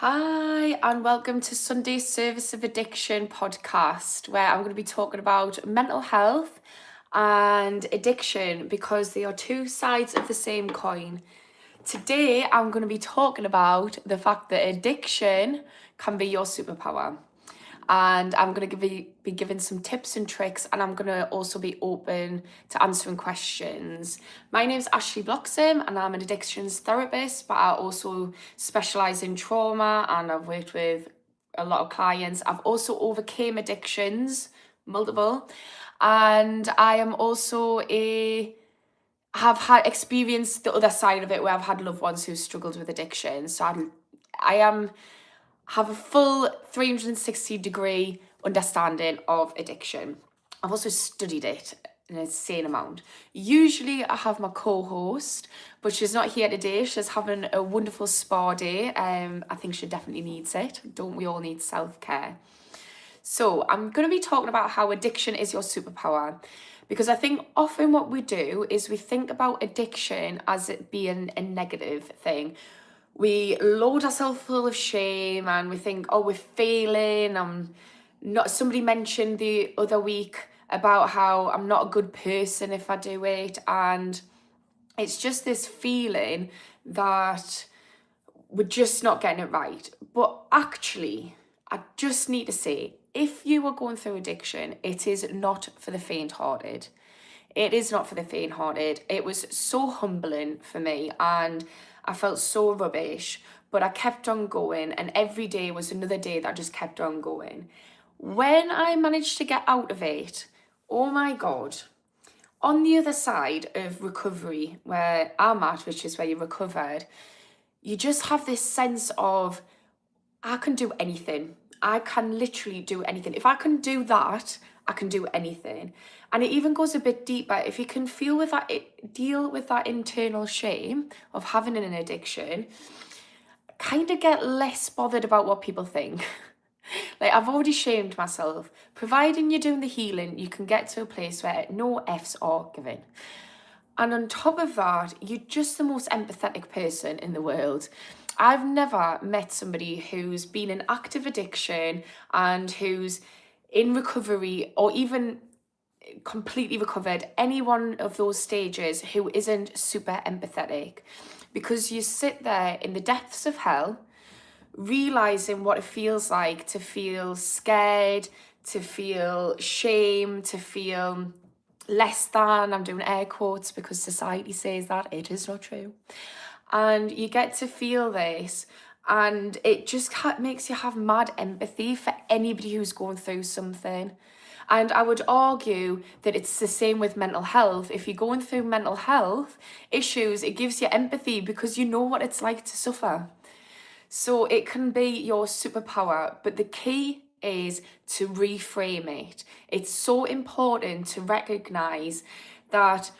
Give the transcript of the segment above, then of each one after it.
Hi, and welcome to Sunday Service of Addiction podcast, where I'm going to be talking about mental health and addiction because they are two sides of the same coin. Today, I'm going to be talking about the fact that addiction can be your superpower. And I'm going to be giving some tips and tricks, and I'm going to also be open to answering questions. My name's Ashley Bloxham, and I'm an addictions therapist, but I also specialise in trauma, and I've worked with a lot of clients. I've also overcame addictions, multiple, and I am also have had experienced the other side of it where I've had loved ones who struggled with addiction. So I have a full 360-degree understanding of addiction. I've also studied it an insane amount. Usually I have my co-host, but she's not here today. She's having a wonderful spa day. I think she definitely needs it. Don't we all need self-care? So I'm going to be talking about how addiction is your superpower, because I think often what we do is we think about addiction as it being a negative thing. We load ourselves full of shame and we think, oh, we're failing. Somebody mentioned the other week about how I'm not a good person if I do it. And it's just this feeling that we're just not getting it right. But actually, I just need to say, if you are going through addiction, it is not for the faint-hearted. It is not for the faint-hearted. It was so humbling for me and I felt so rubbish, but I kept on going, and every day was another day that I just kept on going. When I managed to get out of it, oh my God, on the other side of recovery, where I'm at, which is where you recovered, you just have this sense of, I can do anything. I can literally do anything. If I can do that, I can do anything. And it even goes a bit deeper. If you can deal with that internal shame of having an addiction, kind of get less bothered about what people think. Like, I've already shamed myself. Providing you're doing the healing, you can get to a place where no F's are given. And on top of that, you're just the most empathetic person in the world. I've never met somebody who's been in active addiction and who's in recovery or even completely recovered, any one of those stages, who isn't super empathetic. Because you sit there in the depths of hell, realizing what it feels like to feel scared, to feel shame, to feel less than. I'm doing air quotes because society says that. It is not true. And you get to feel this, and it just makes you have mad empathy for anybody who's going through something. And I would argue that it's the same with mental health. If you're going through mental health issues, it gives you empathy because you know what it's like to suffer. So it can be your superpower, but the key is to reframe it. It's so important to recognize that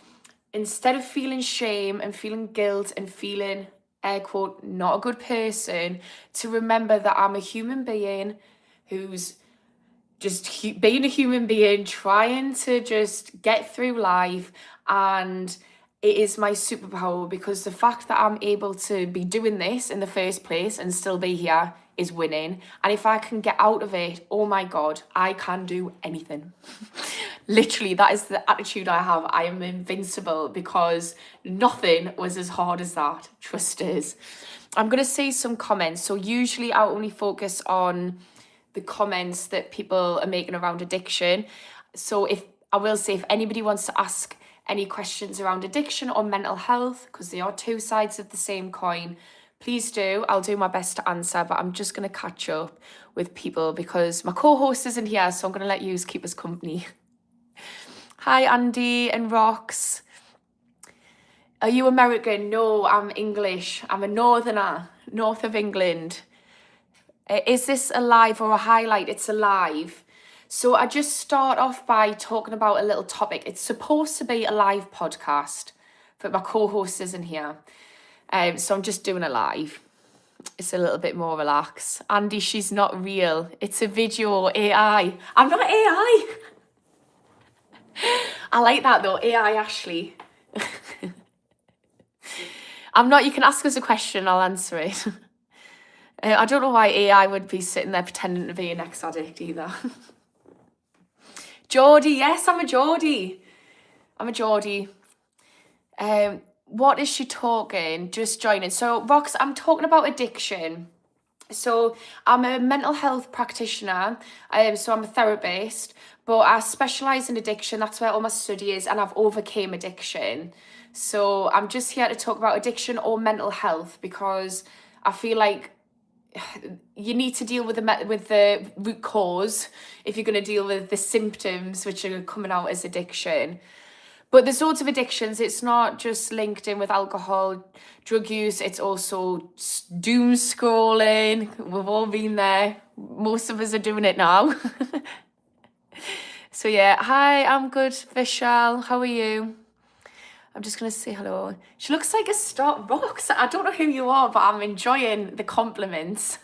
instead of feeling shame and feeling guilt and feeling, air quote, not a good person, to remember that I'm a human being who's just being a human being, trying to just get through life, and it is my superpower, because the fact that I'm able to be doing this in the first place and still be here is winning. And if I can get out of it, oh my God, I can do anything. Literally, that is the attitude I have. I am invincible because nothing was as hard as that. Trust us. I'm going to see some comments. So usually I only focus on the comments that people are making around addiction. So if anybody wants to ask any questions around addiction or mental health, because they are two sides of the same coin, please do. I'll do my best to answer, but I'm just going to catch up with people because my co-host isn't here, so I'm going to let you keep us company. Hi, Andy and Rox. Are you American? No, I'm English. I'm a northerner, north of England. Is this a live or a highlight? It's a live. So I just start off by talking about a little topic. It's supposed to be a live podcast, but my co-host isn't here. So I'm just doing a live. It's a little bit more relaxed. Andy, she's not real. It's a video AI. I'm not AI. I like that though, AI Ashley. I'm not, you can ask us a question, I'll answer it. I don't know why AI would be sitting there pretending to be an ex-addict either. Geordie, yes, I'm a Geordie. What is she talking? Just joining. So, Rox, I'm talking about addiction. So I'm a mental health practitioner, so I'm a therapist, but I specialise in addiction. That's where all my study is, and I've overcame addiction. So I'm just here to talk about addiction or mental health because I feel like you need to deal with the root cause if you're going to deal with the symptoms which are coming out as addiction. But there's sorts of addictions. It's not just linked in with alcohol, drug use. It's also doom scrolling. We've all been there. Most of us are doing it now. So yeah, hi, I'm good, Vishal. How are you? I'm just going to say hello. She looks like a star. Rox, I don't know who you are, but I'm enjoying the compliments.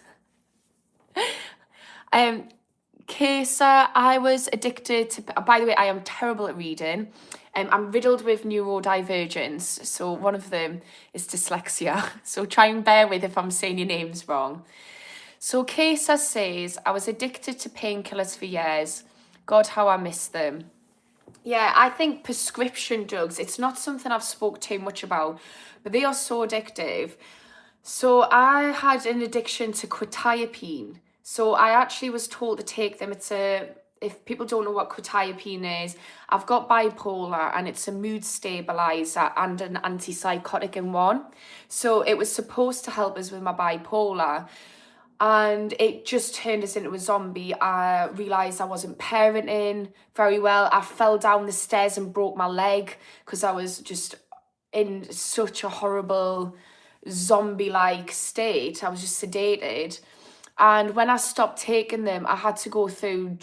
Kesa, I was addicted to, by the way, I am terrible at reading. I'm riddled with neurodivergence. So one of them is dyslexia. So try and bear with if I'm saying your names wrong. So Kesa says, I was addicted to painkillers for years. God, how I miss them. Yeah, I think prescription drugs, it's not something I've spoke too much about, but they are so addictive. So I had an addiction to quetiapine. So I actually was told to take them. If people don't know what quetiapine is, I've got bipolar and it's a mood stabilizer and an antipsychotic in one. So it was supposed to help us with my bipolar. And it just turned us into a zombie. I realised I wasn't parenting very well. I fell down the stairs and broke my leg because I was just in such a horrible zombie-like state. I was just sedated. And when I stopped taking them, I had to go through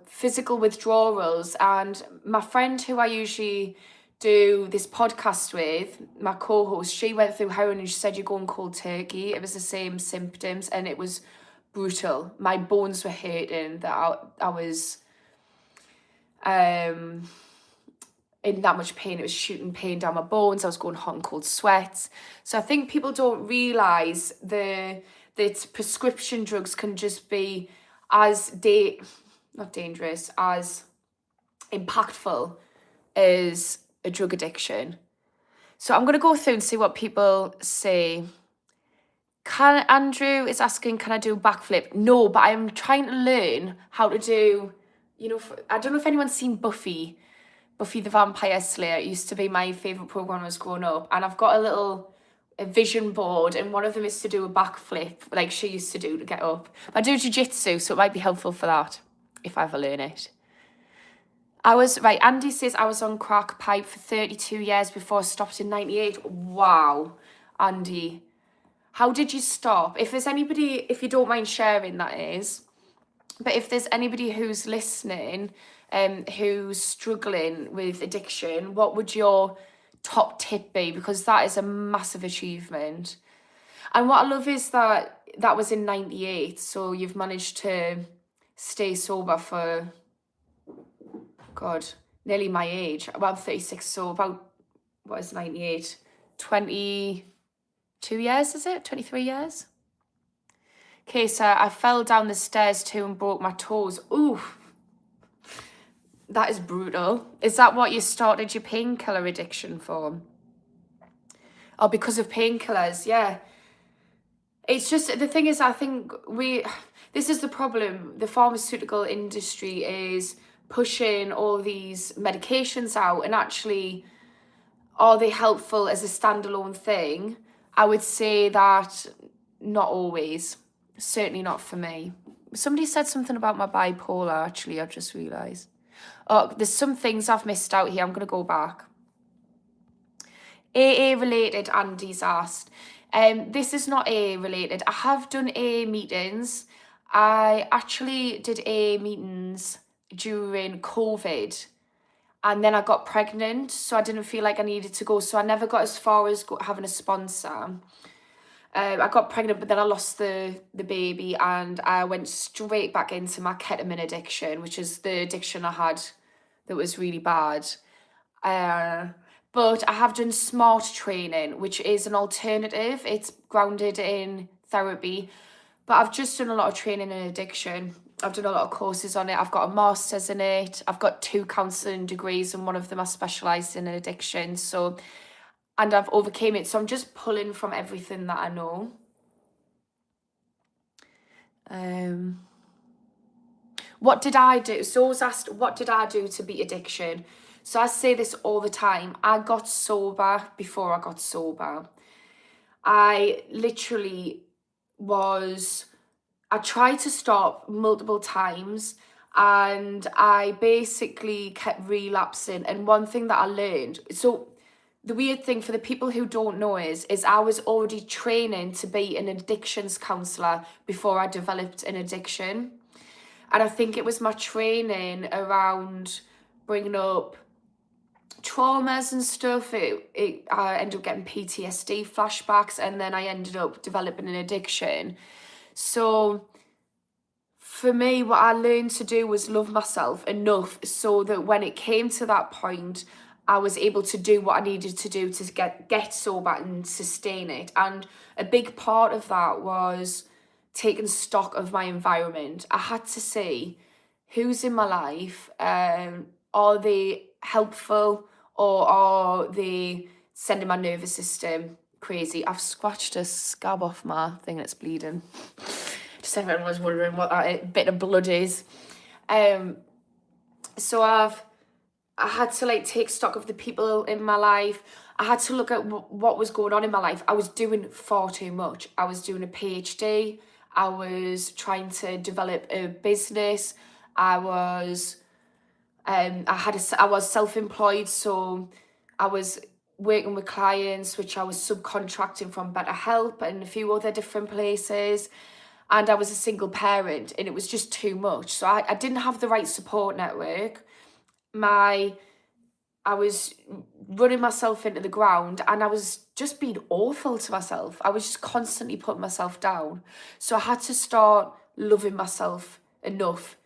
physical withdrawals. And my friend who I usually do this podcast with, my co-host, she went through heroin and she said you're going cold turkey. It was the same symptoms and it was brutal. My bones were hurting, that I was in that much pain. It was shooting pain down my bones. I was going hot and cold sweats. So I think people don't realise that prescription drugs can just be as not dangerous, as impactful as a drug addiction. So I'm going to go through and see what people say. Andrew is asking, can I do a backflip? No, but I'm trying to learn how to do, I don't know if anyone's seen Buffy the Vampire Slayer. It used to be my favourite programme when I was growing up. And I've got a vision board, and one of them is to do a backflip, like she used to do to get up. I do jiu-jitsu, so it might be helpful for that, if I ever learn it. Andy says, I was on crack pipe for 32 years before I stopped in 98. Wow, Andy. How did you stop? If there's anybody, if you don't mind sharing, that is. But if there's anybody who's listening, who's struggling with addiction, what would your top tip be? Because that is a massive achievement. And what I love is that was in 98. So you've managed to stay sober for, God, nearly my age. Well, I'm 36, so about, 98? 22 years, is it? 23 years? Okay, so I fell down the stairs too and broke my toes. Ooh, that is brutal. Is that what you started your painkiller addiction for? Oh, because of painkillers, yeah. It's just, the thing is, I think this is the problem. The pharmaceutical industry is pushing all these medications out, and actually, are they helpful as a standalone thing? I would say that not always. Certainly not for me. Somebody said something about my bipolar, actually, I've just realised. Oh, there's some things I've missed out here. I'm going to go back. AA related, Andy's asked. This is not AA related. I have done AA meetings. I actually did AA meetings during COVID. And then I got pregnant, so I didn't feel like I needed to go. So I never got as far as having a sponsor. I got pregnant, but then I lost the baby, and I went straight back into my ketamine addiction, which is the addiction I had that was really bad. But I have done SMART training, which is an alternative. It's grounded in therapy, but I've just done a lot of training in addiction. I've done a lot of courses on it. I've got a master's in it. I've got 2 counselling degrees, and one of them I specialised in addiction. So, and I've overcame it. So I'm just pulling from everything that I know. What did I do? So I was asked, what did I do to beat addiction? So I say this all the time. I got sober before I got sober. I literally I tried to stop multiple times, and I basically kept relapsing. And one thing that I learned, so the weird thing for the people who don't know is I was already training to be an addictions counsellor before I developed an addiction. And I think it was my training around bringing up traumas and stuff. I ended up getting PTSD flashbacks, and then I ended up developing an addiction. So for me, what I learned to do was love myself enough so that when it came to that point, I was able to do what I needed to do to get sober and sustain it. And a big part of that was taking stock of my environment. I had to see who's in my life. Are they helpful, or are they sending my nervous system crazy? I've scratched a scab off my thing that's bleeding. Just everyone was wondering what that bit of blood is. So I had to take stock of the people in my life. I had to look at what was going on in my life. I was doing far too much. I was doing a PhD. I was trying to develop a business. I was self-employed, so I was working with clients, which I was subcontracting from BetterHelp and a few other different places. And I was a single parent, and it was just too much. So I didn't have the right support network. I was running myself into the ground, and I was just being awful to myself. I was just constantly putting myself down. So I had to start loving myself enough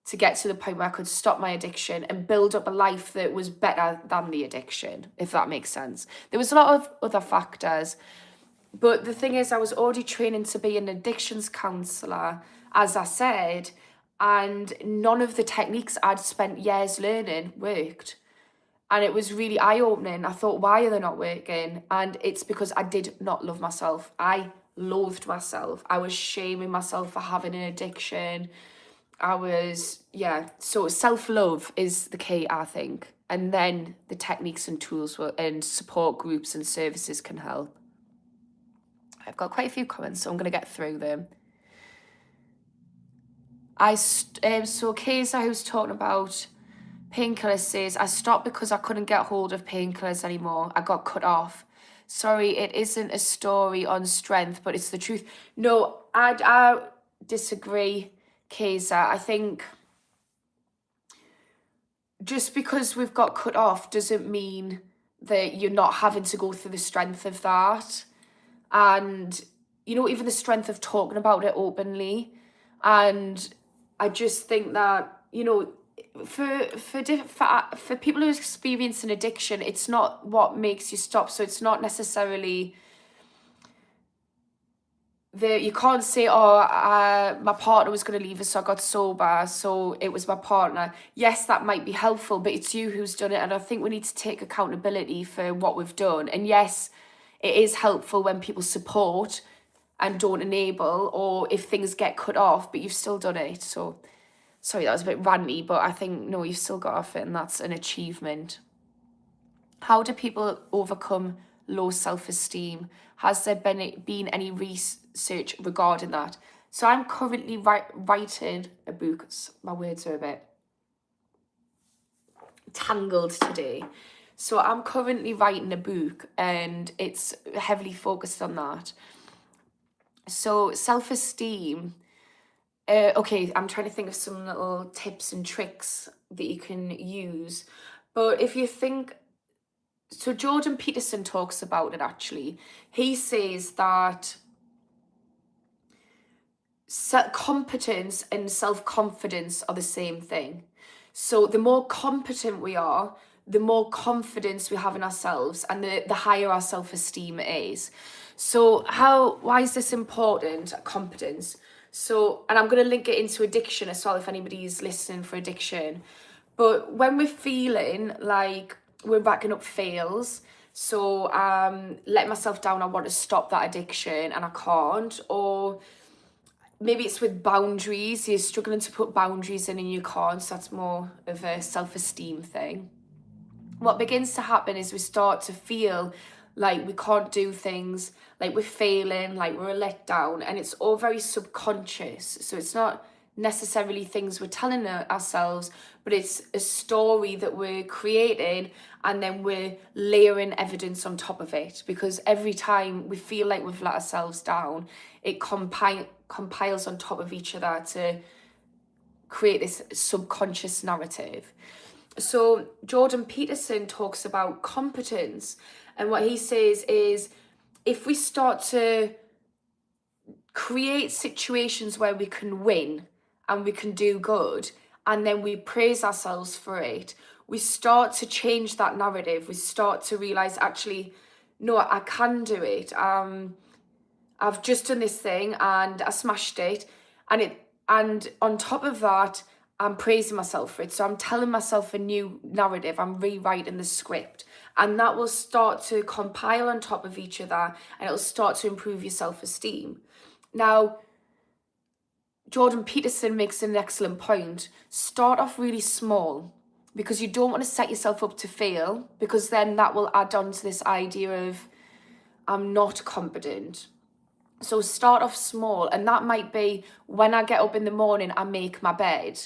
to get to the point where I could stop my addiction and build up a life that was better than the addiction, if that makes sense. There was a lot of other factors, but the thing is, I was already training to be an addictions counsellor, as I said, and none of the techniques I'd spent years learning worked. And it was really eye-opening. I thought, why are they not working? And it's because I did not love myself. I loathed myself. I was shaming myself for having an addiction. So self-love is the key, I think. And then the techniques and tools and support groups and services can help. I've got quite a few comments, so I'm going to get through them. So Kaysa, who's talking about painkillers, says, I stopped because I couldn't get hold of painkillers anymore. I got cut off. Sorry, it isn't a story on strength, but it's the truth. No, I disagree, Kaysa. I think just because we've got cut off doesn't mean that you're not having to go through the strength of that. And, even the strength of talking about it openly. And I just think that, for people who experience an addiction, it's not what makes you stop. So it's not necessarily you can't say, my partner was going to leave us, so I got sober, so it was my partner. Yes, that might be helpful, but it's you who's done it. And I think we need to take accountability for what we've done. And yes, it is helpful when people support and don't enable, or if things get cut off, but you've still done it. So, sorry, that was a bit ranty, but I think, no, you've still got off it, and that's an achievement. How do people overcome low self-esteem? Has there been any research regarding that? So I'm currently writing a book. My words are a bit tangled today. So I'm currently writing a book, and it's heavily focused on that. So self-esteem, okay, I'm trying to think of some little tips and tricks that you can use. But if you think, so Jordan Peterson talks about it actually. He says that competence and self-confidence are the same thing. So the more competent we are, the more confidence we have in ourselves, and the higher our self-esteem is. So why is this important? Competence. So, and I'm going to link it into addiction as well if anybody's listening for addiction. But when we're feeling like we're racking up fails, so letting myself down, I want to stop that addiction and I can't, or maybe it's with boundaries, you're struggling to put boundaries in and you can't, so that's more of a self-esteem thing. What begins to happen is we start to feel like we can't do things, like we're failing, like we're let down, and it's all very subconscious. So it's not necessarily things we're telling ourselves, but it's a story that we're creating, and then we're layering evidence on top of it, because every time we feel like we've let ourselves down, it compiles on top of each other to create this subconscious narrative. So Jordan Peterson talks about competence, and what he says is, if we start to create situations where we can win and we can do good, and then we praise ourselves for it, we start to change that narrative. We start to realize, actually, no, I can do it. I've just done this thing and I smashed it, and on top of that, I'm praising myself for it. So I'm telling myself a new narrative. I'm rewriting the script, and that will start to compile on top of each other, and it'll start to improve your self-esteem. Now, Jordan Peterson makes an excellent point. Start off really small, because you don't want to set yourself up to fail, because then that will add on to this idea of, I'm not competent. So start off small, and that might be, when I get up in the morning, I make my bed.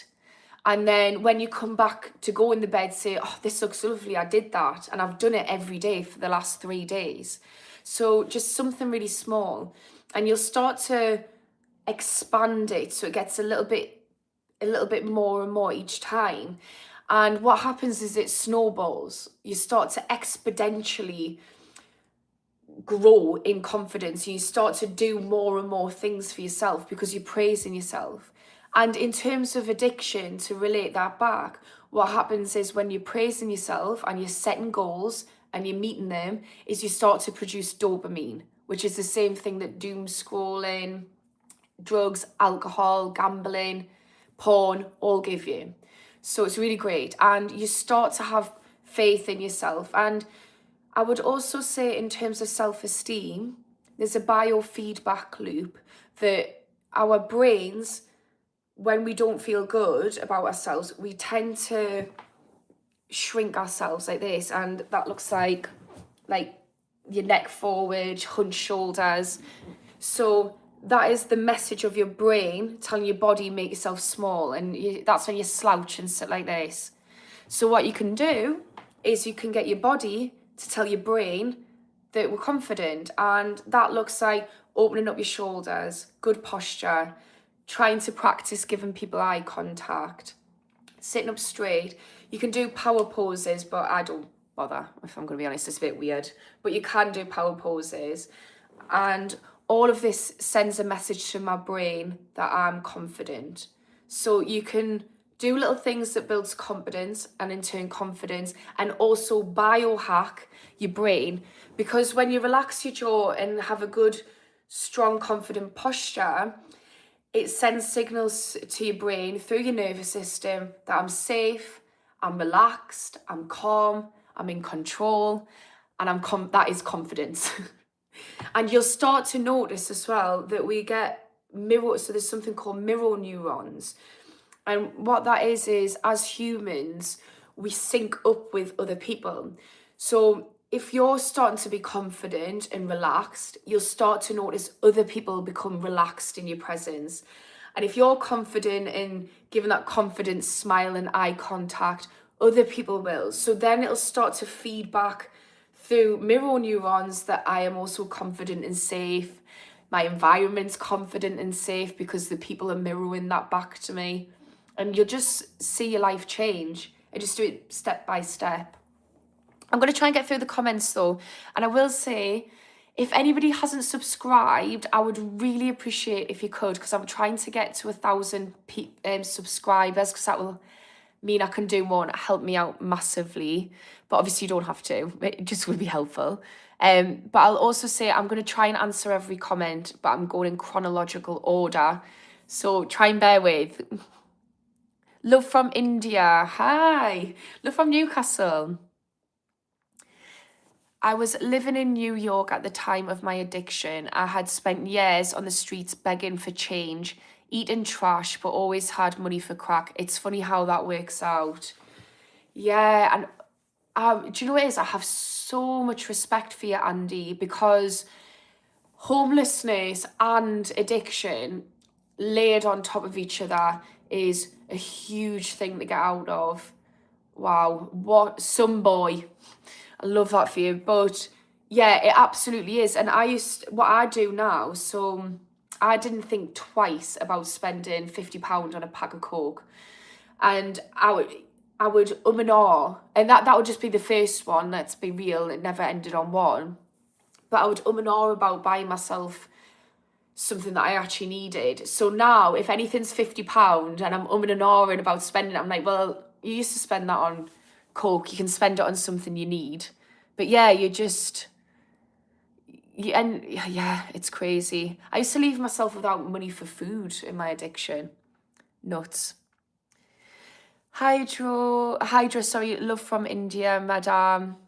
And then when you come back to go in the bed, say, oh, this looks lovely, I did that. And I've done it every day for the last 3 days. So just something really small. And you'll start to expand it so it gets a little bit more and more each time. And what happens is it snowballs. You start to exponentially grow in confidence. You start to do more and more things for yourself because you're praising yourself. And in terms of addiction, to relate that back, what happens is, when you're praising yourself and you're setting goals and you're meeting them, is you start to produce dopamine, which is the same thing that doom scrolling, drugs, alcohol, gambling, porn all give you. So it's really great. And you start to have faith in yourself. And I would also say, in terms of self-esteem, there's a biofeedback loop that our brains, when we don't feel good about ourselves, we tend to shrink ourselves like this, and that looks like your neck forward, hunched shoulders. So that is the message of your brain telling your body, make yourself small, and that's when you slouch and sit like this. So what you can do is you can get your body to tell your brain that we're confident, and that looks like opening up your shoulders, good posture, trying to practice giving people eye contact, sitting up straight. You can do power poses, but I don't bother, if I'm going to be honest. It's a bit weird, but you can do power poses. And all of this sends a message to my brain that I'm confident. So you can do little things that builds confidence, and in turn confidence, and also biohack your brain, because when you relax your jaw and have a good, strong, confident posture, it sends signals to your brain through your nervous system that I'm safe, I'm relaxed, I'm calm, I'm in control, and that is confidence. And you'll start to notice as well that we get so there's something called mirror neurons. And what that is as humans, we sync up with other people. So if you're starting to be confident and relaxed, you'll start to notice other people become relaxed in your presence. And if you're confident and giving that confident smile and eye contact, other people will. So then it'll start to feed back through mirror neurons that I am also confident and safe. My environment's confident and safe because the people are mirroring that back to me. And you'll just see your life change. I just do it step by step. I'm going to try and get through the comments though. And I will say, if anybody hasn't subscribed, I would really appreciate if you could, because I'm trying to get to 1,000 subscribers, because that will mean I can do more and help me out massively. But obviously you don't have to. It just would be helpful. But I'll also say I'm going to try and answer every comment, but I'm going in chronological order. So try and bear with. Love from India. Hi. Love from Newcastle. I was living in New York at the time of my addiction. I had spent years on the streets begging for change, eating trash, but always had money for crack. It's funny how that works out. Yeah, and do you know what it is? I have so much respect for you, Andy, because homelessness and addiction layered on top of each other is a huge thing to get out of. Wow, what some boy. I love that for you. But yeah, it absolutely is. And what I do now, so I didn't think twice about spending £50 on a pack of Coke. And I would and ah, and that would just be the first one, let's be real, it never ended on one. But I would and ah about buying myself something that I actually needed. So now, if anything's £50 and I'm and ahhing about spending it, I'm like, well, you used to spend that on Coke, you can spend it on something you need. But yeah, yeah, it's crazy. I used to leave myself without money for food in my addiction. Nuts. Hydra, sorry, love from India, madam.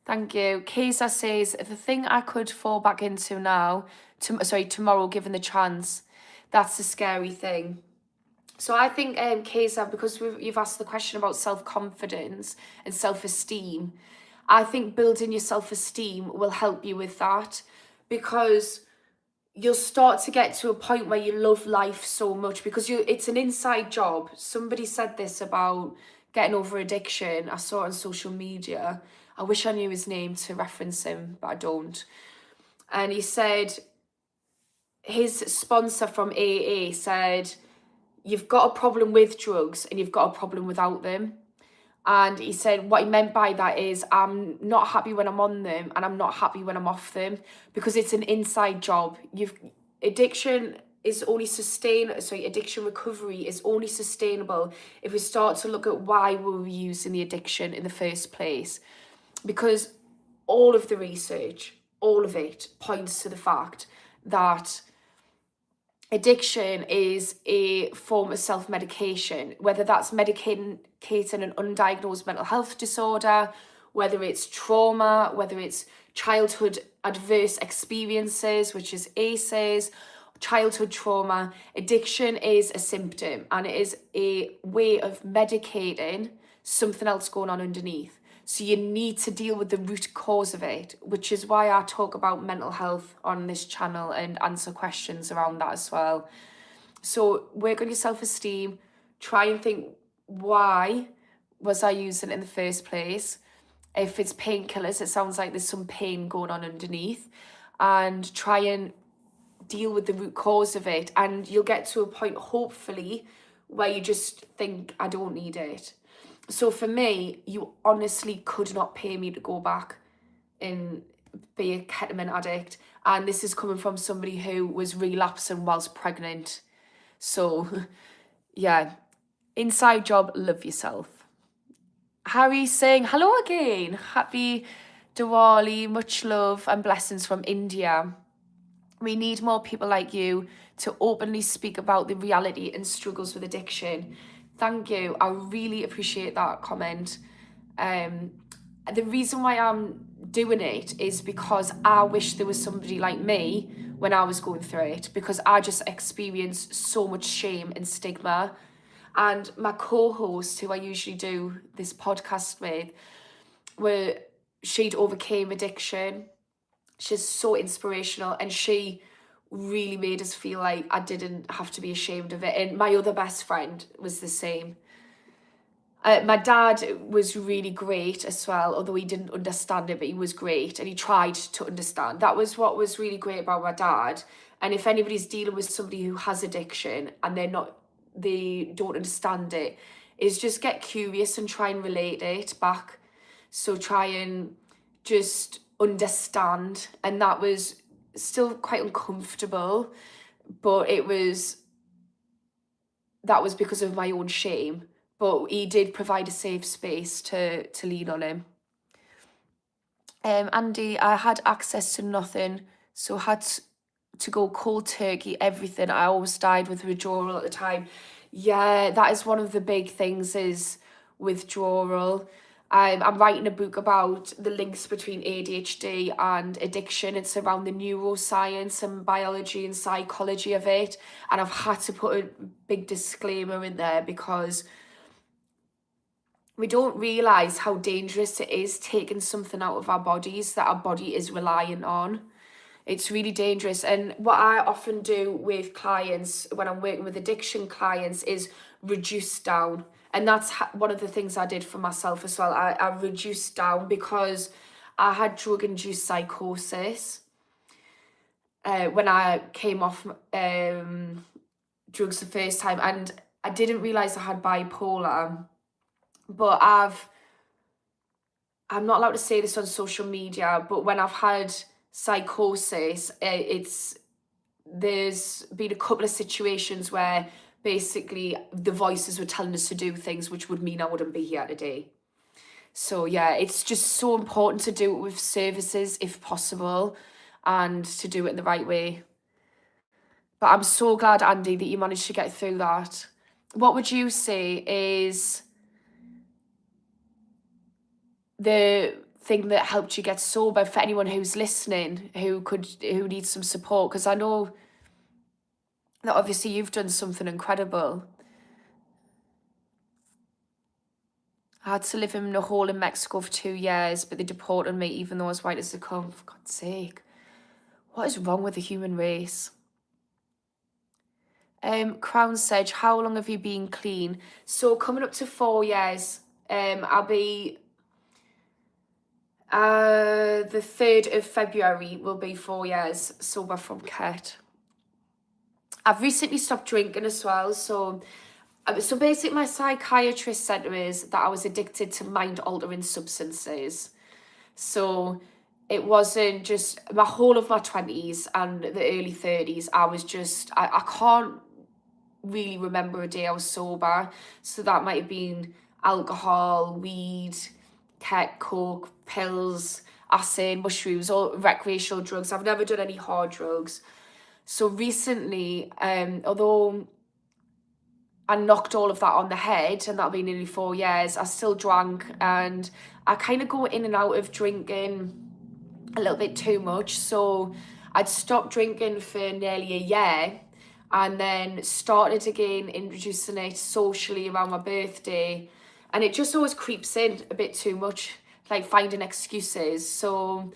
Thank you. Kesa says, the thing I could fall back into now, tomorrow, given the chance, that's the scary thing. So I think, Kesa, because you've asked the question about self-confidence and self-esteem, I think building your self-esteem will help you with that, because you'll start to get to a point where you love life so much, because it's an inside job. Somebody said this about getting over addiction. I saw it on social media. I wish I knew his name to reference him, but I don't. And he said, his sponsor from AA said, you've got a problem with drugs and you've got a problem without them. And he said what he meant by that is, I'm not happy when I'm on them and I'm not happy when I'm off them, because it's an inside job. Addiction recovery is only sustainable if we start to look at why we were using the addiction in the first place. Because all of the research, all of it points to the fact that addiction is a form of self-medication, whether that's medicating an undiagnosed mental health disorder, whether it's trauma, whether it's childhood adverse experiences, which is ACEs, childhood trauma. Addiction is a symptom, and it is a way of medicating something else going on underneath. So you need to deal with the root cause of it, which is why I talk about mental health on this channel and answer questions around that as well. So work on your self-esteem, try and think, why was I using it in the first place? If it's painkillers, it sounds like there's some pain going on underneath, and try and deal with the root cause of it. And you'll get to a point, hopefully, where you just think, I don't need it. So for me, you honestly could not pay me to go back and be a ketamine addict. And this is coming from somebody who was relapsing whilst pregnant. So yeah, inside job, love yourself. Harry saying, hello again. Happy Diwali, much love and blessings from India. We need more people like you to openly speak about the reality and struggles with addiction. Thank you. I really appreciate that comment. The reason why I'm doing it is because I wish there was somebody like me when I was going through it, because I just experienced so much shame and stigma. And my co-host, who I usually do this podcast with, she'd overcame addiction. She's so inspirational, and she really made us feel like I didn't have to be ashamed of it. And my other best friend was the same. My dad was really great as well, although he didn't understand it, but he was great and he tried to understand. That was what was really great about my dad. And if anybody's dealing with somebody who has addiction and they don't understand it, is just get curious and try and relate it back. So try and just understand. And that was still quite uncomfortable, but that was because of my own shame. but he did provide a safe space to lean on him. Andy, I had access to nothing, so had to go cold turkey, everything. I always died with withdrawal at the time. Yeah, that is one of the big things, is withdrawal. I'm writing a book about the links between ADHD and addiction. It's around the neuroscience and biology and psychology of it. And I've had to put a big disclaimer in there because we don't realise how dangerous it is taking something out of our bodies that our body is reliant on. It's really dangerous. And what I often do with clients when I'm working with addiction clients is reduce down. And that's one of the things I did for myself as well. I reduced down because I had drug-induced psychosis when I came off drugs the first time. And I didn't realise I had bipolar. But I'm not allowed to say this on social media, but when I've had psychosis, there's been a couple of situations where basically the voices were telling us to do things which would mean I wouldn't be here today. So yeah, it's just so important to do it with services if possible and to do it in the right way. But I'm so glad, Andy, that you managed to get through that. What would you say is the thing that helped you get sober for anyone who's listening who needs some support? Because I know that obviously you've done something incredible. I had to live in a hole in Mexico for 2 years, but they deported me even though I was white as they come. For God's sake. What is wrong with the human race? Crown Sedge, how long have you been clean? So coming up to 4 years. I'll be the 3rd of February will be 4 years sober from Ket. I've recently stopped drinking as well. So basically my psychiatrist said to me that I was addicted to mind-altering substances. So it wasn't just my whole of my 20s and the early 30s. I was just, I can't really remember a day I was sober. So that might have been alcohol, weed, coke, pills, acid, mushrooms, all recreational drugs. I've never done any hard drugs. So recently, although I knocked all of that on the head, and that'll be nearly 4 years, I still drank, and I kind of go in and out of drinking a little bit too much. So I'd stopped drinking for nearly a year and then started again introducing it socially around my birthday. And it just always creeps in a bit too much, like finding excuses. So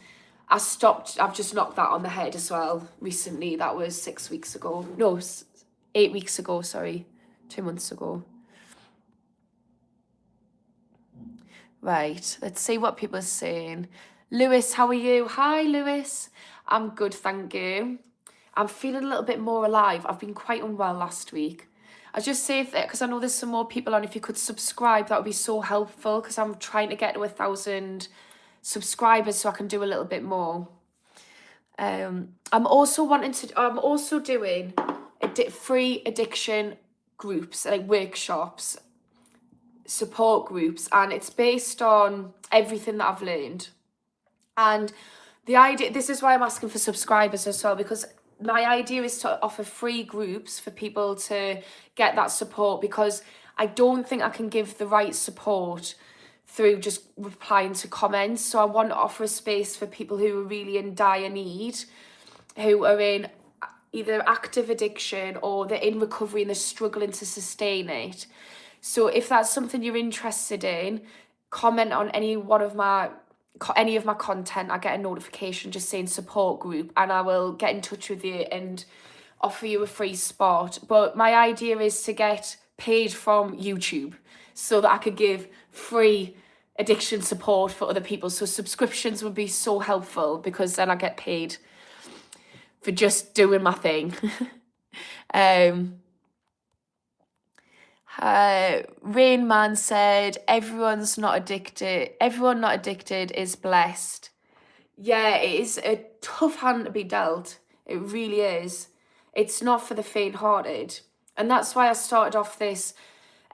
I stopped. I've just knocked that on the head as well recently. That was 6 weeks ago. No, 8 weeks ago, sorry. 2 months ago. Right, let's see what people are saying. Lewis, how are you? Hi, Lewis. I'm good, thank you. I'm feeling a little bit more alive. I've been quite unwell last week. I just say that because I know there's some more people on. If you could subscribe, that would be so helpful, because I'm trying to get to 1,000 subscribers so I can do a little bit more. I'm also doing free addiction groups, like workshops, support groups, and it's based on everything that I've learned. And the idea, this is why I'm asking for subscribers as well, because my idea is to offer free groups for people to get that support, because I don't think I can give the right support through just replying to comments. So I want to offer a space for people who are really in dire need, who are in either active addiction or they're in recovery and they're struggling to sustain it. So if that's something you're interested in, comment on any of my content. I get a notification just saying support group, and I will get in touch with you and offer you a free spot. But my idea is to get paid from YouTube so that I could give free addiction support for other people. So subscriptions would be so helpful, because then I get paid for just doing my thing. Rain Man said, everyone not addicted is blessed. Yeah, it is a tough hand to be dealt. It really is. It's not for the faint-hearted. And that's why I started off this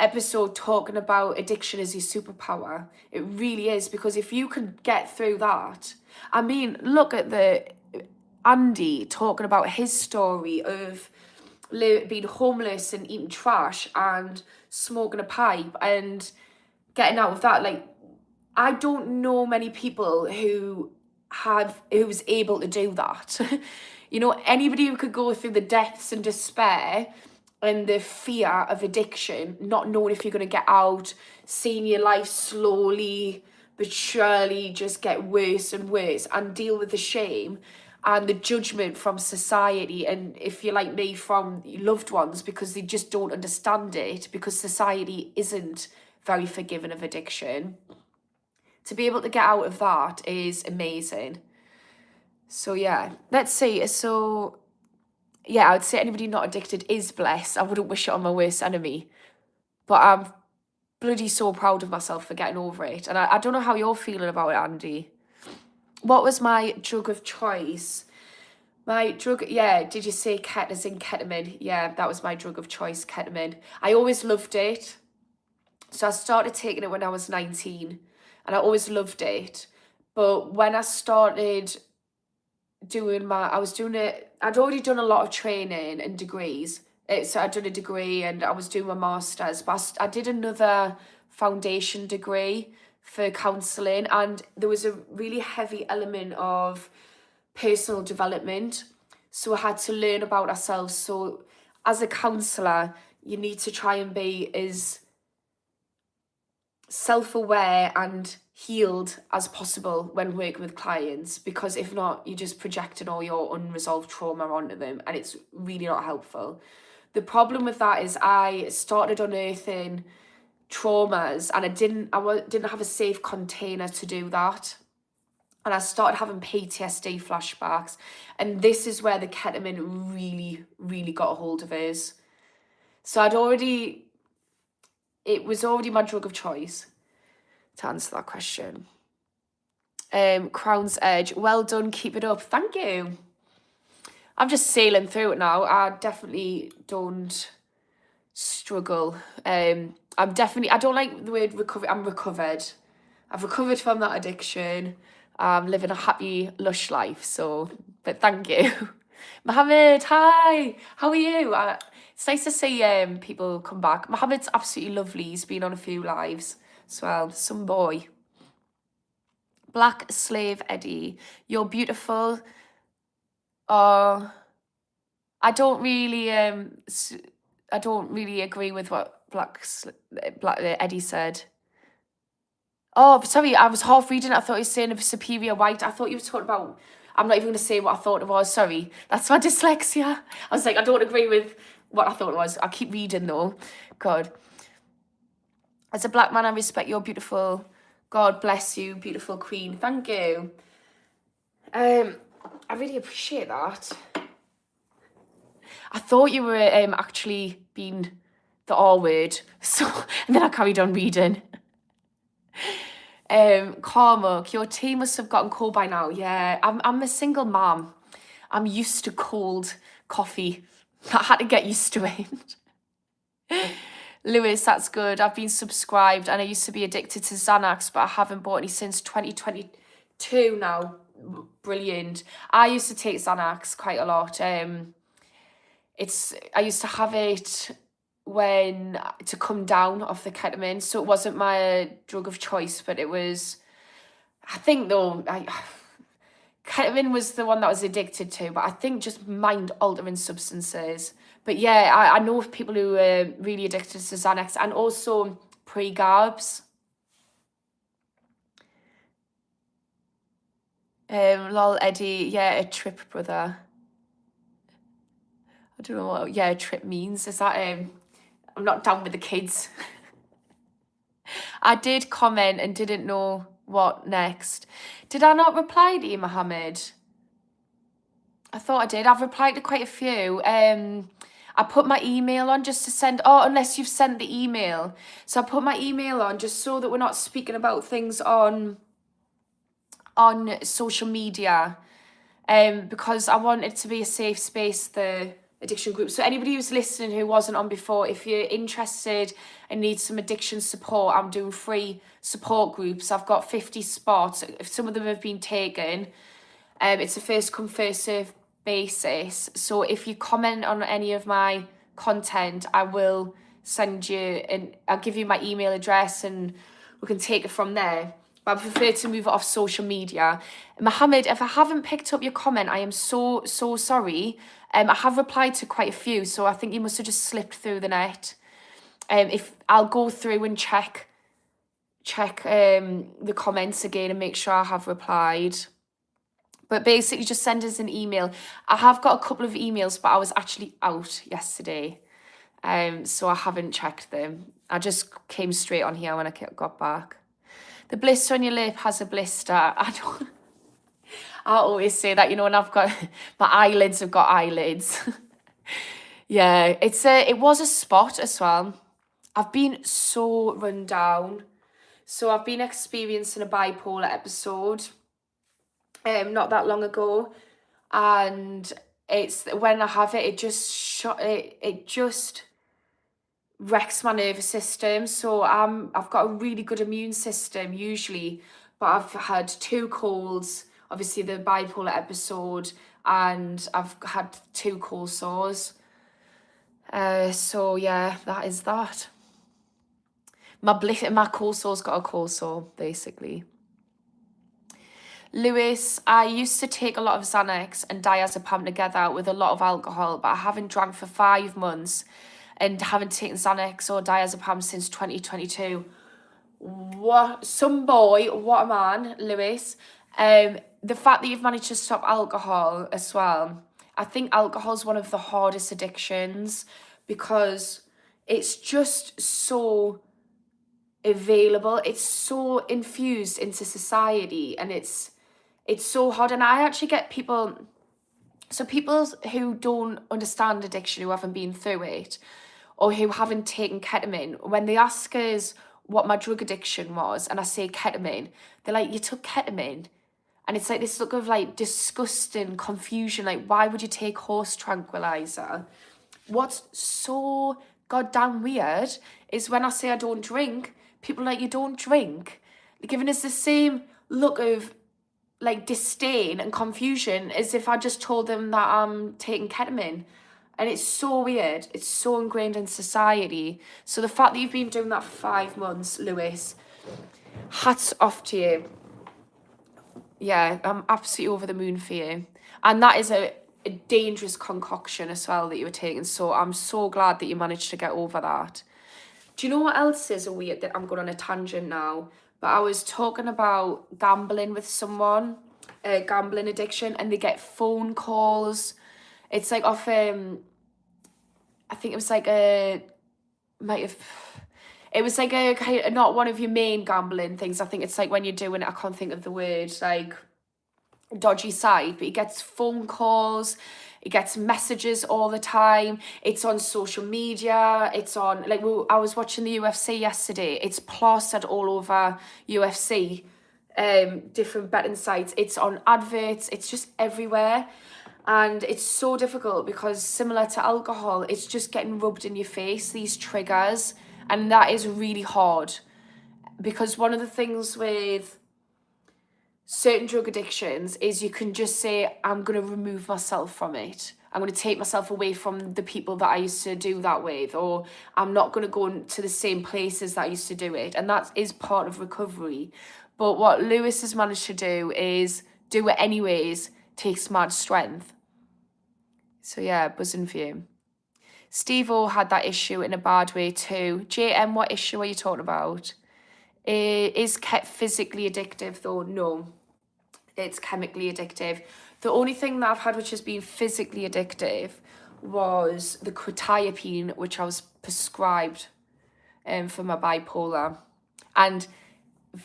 episode talking about addiction as your superpower. It really is, because if you can get through that, I mean, look at the Andy talking about his story of being homeless and eating trash and smoking a pipe and getting out of that. Like, I don't know many people who was able to do that. You know, anybody who could go through the depths and despair and the fear of addiction, not knowing if you're going to get out, seeing your life slowly but surely just get worse and worse, and deal with the shame and the judgment from society, and if you're like me, from loved ones, because they just don't understand it, because society isn't very forgiving of addiction. To be able to get out of that is amazing. So yeah, let's see. So yeah, I would say anybody not addicted is blessed. I wouldn't wish it on my worst enemy. But I'm bloody so proud of myself for getting over it. And I don't know how you're feeling about it, Andy. What was my drug of choice? My drug, yeah, did you say as in ketamine? Yeah, that was my drug of choice, ketamine. I always loved it. So I started taking it when I was 19. And I always loved it. But when I started doing I'd already done a lot of training and degrees. So I'd done a degree and I was doing my master's, but I did another foundation degree for counselling, and there was a really heavy element of personal development. So I had to learn about ourselves. So as a counsellor, you need to try and be as self-aware and healed as possible when working with clients, because if not, you're just projecting all your unresolved trauma onto them, and it's really not helpful. The problem with that is I started unearthing traumas, and I didn't have a safe container to do that, and I started having PTSD flashbacks, and this is where the ketamine really got a hold of us. So it was already my drug of choice, to answer that question. Crown's Edge, well done, keep it up. Thank you. I'm just sailing through it now. I definitely don't struggle. I don't like the word recovery. I'm recovered. I've recovered from that addiction. I'm living a happy, lush life. So, but thank you. Mohammed, hi. How are you? It's nice to see people come back. Mohammed's absolutely lovely. He's been on a few lives as well. Some boy. Black Slave Eddie, you're beautiful. I don't really agree with what Black Eddie said. Oh, sorry, I was half reading. I thought he was saying of superior white. I thought you were talking about. I'm not even going to say what I thought it was. Sorry, that's my dyslexia. I was like, I don't agree with what I thought it was. I keep reading though. God. As a black man, I respect your beautiful. God bless you, beautiful queen. Thank you. I really appreciate that. I thought you were actually being the R word, so, and then I carried on reading. Carmuck, your tea must have gotten cold by now. Yeah, I'm a single mom. I'm used to cold coffee. I had to get used to it. Lewis, that's good. I've been subscribed, and I used to be addicted to Xanax, but I haven't bought any since 2022 now. Brilliant. I used to take Xanax quite a lot. I used to have it to come down off the ketamine, so it wasn't my drug of choice, but it was, I think though, ketamine was the one that I was addicted to, but I think just mind-altering substances. But yeah, I know of people who are really addicted to Xanax, and also pre-garbs. Lol, Eddie, yeah, a trip, brother. I don't know what, a trip means. Is that, I'm not down with the kids. I did comment and didn't know what next. Did I not reply to you, Mohammed? I thought I did. I've replied to quite a few. I put my email on just to send, unless you've sent the email. So I put my email on just so that we're not speaking about things on social media, because I want it to be a safe space for addiction groups. So anybody who's listening who wasn't on before, if you're interested and need some addiction support, I'm doing free support groups. I've got 50 spots. If some of them have been taken, it's a first come first serve basis. So if you comment on any of my content, I will send you, and I'll give you my email address and we can take it from there. But I prefer to move it off social media. Mohammed, if I haven't picked up your comment, I am so sorry. I have replied to quite a few, so I think you must have just slipped through the net. If I'll go through and check the comments again and make sure I have replied. But basically just send us an email. I have got a couple of emails, but I was actually out yesterday. So I haven't checked them. I just came straight on here when I got back. The blister on your lip has a blister. I always say that, you know, when I've got, my eyelids have got eyelids. Yeah, it was a spot as well. I've been so run down. So I've been experiencing a bipolar episode not that long ago, and it's when I have it, it just wrecks my nervous system. So I've got a really good immune system usually, but I've had 2 colds, obviously the bipolar episode, and I've had 2 cold sores. So yeah, that is that. My cold sore's got a cold sore, basically. Lewis, I used to take a lot of Xanax and diazepam together with a lot of alcohol, but I haven't drank for 5 months and haven't taken Xanax or diazepam since 2022. What a man, Lewis. The fact that you've managed to stop alcohol as well. I think alcohol is one of the hardest addictions because it's just so available. It's so infused into society, and it's so hard. And I actually get people who don't understand addiction, who haven't been through it, or who haven't taken ketamine, when they ask us what my drug addiction was and I say ketamine, they're like, you took ketamine? And it's like this look of like disgusting confusion, like, why would you take horse tranquilizer? What's so goddamn weird is when I say I don't drink, people are like, you don't drink? They're giving us the same look of like disdain and confusion as if I just told them that I'm taking ketamine. And it's so weird. It's so ingrained in society. So the fact that you've been doing that for 5 months, Lewis, hats off to you. Yeah, I'm absolutely over the moon for you. And that is a dangerous concoction as well that you were taking. So I'm so glad that you managed to get over that. Do you know what else is a weird, that I'm going on a tangent now, but I was talking about gambling with someone, gambling addiction, and they get phone calls. It's like off, I think it was like it was like a kind of, not one of your main gambling things. I think it's like when you're doing it, I can't think of the word, like dodgy side, but he gets phone calls, he gets messages all the time, it's on social media, it's on, like, I was watching the UFC yesterday, it's plastered all over UFC, different betting sites, it's on adverts, it's just everywhere. And it's so difficult because, similar to alcohol, it's just getting rubbed in your face, these triggers, and that is really hard. Because one of the things with certain drug addictions is you can just say, I'm going to remove myself from it. I'm going to take myself away from the people that I used to do that with, or I'm not going to go to the same places that I used to do it. And that is part of recovery. But what Lewis has managed to do is do it anyways, takes mad strength. So yeah, buzzing for you. Steve-O had that issue in a bad way too. JM, what issue are you talking about? Is physically addictive though? No. It's chemically addictive. The only thing that I've had which has been physically addictive was the quetiapine, which I was prescribed for my bipolar, and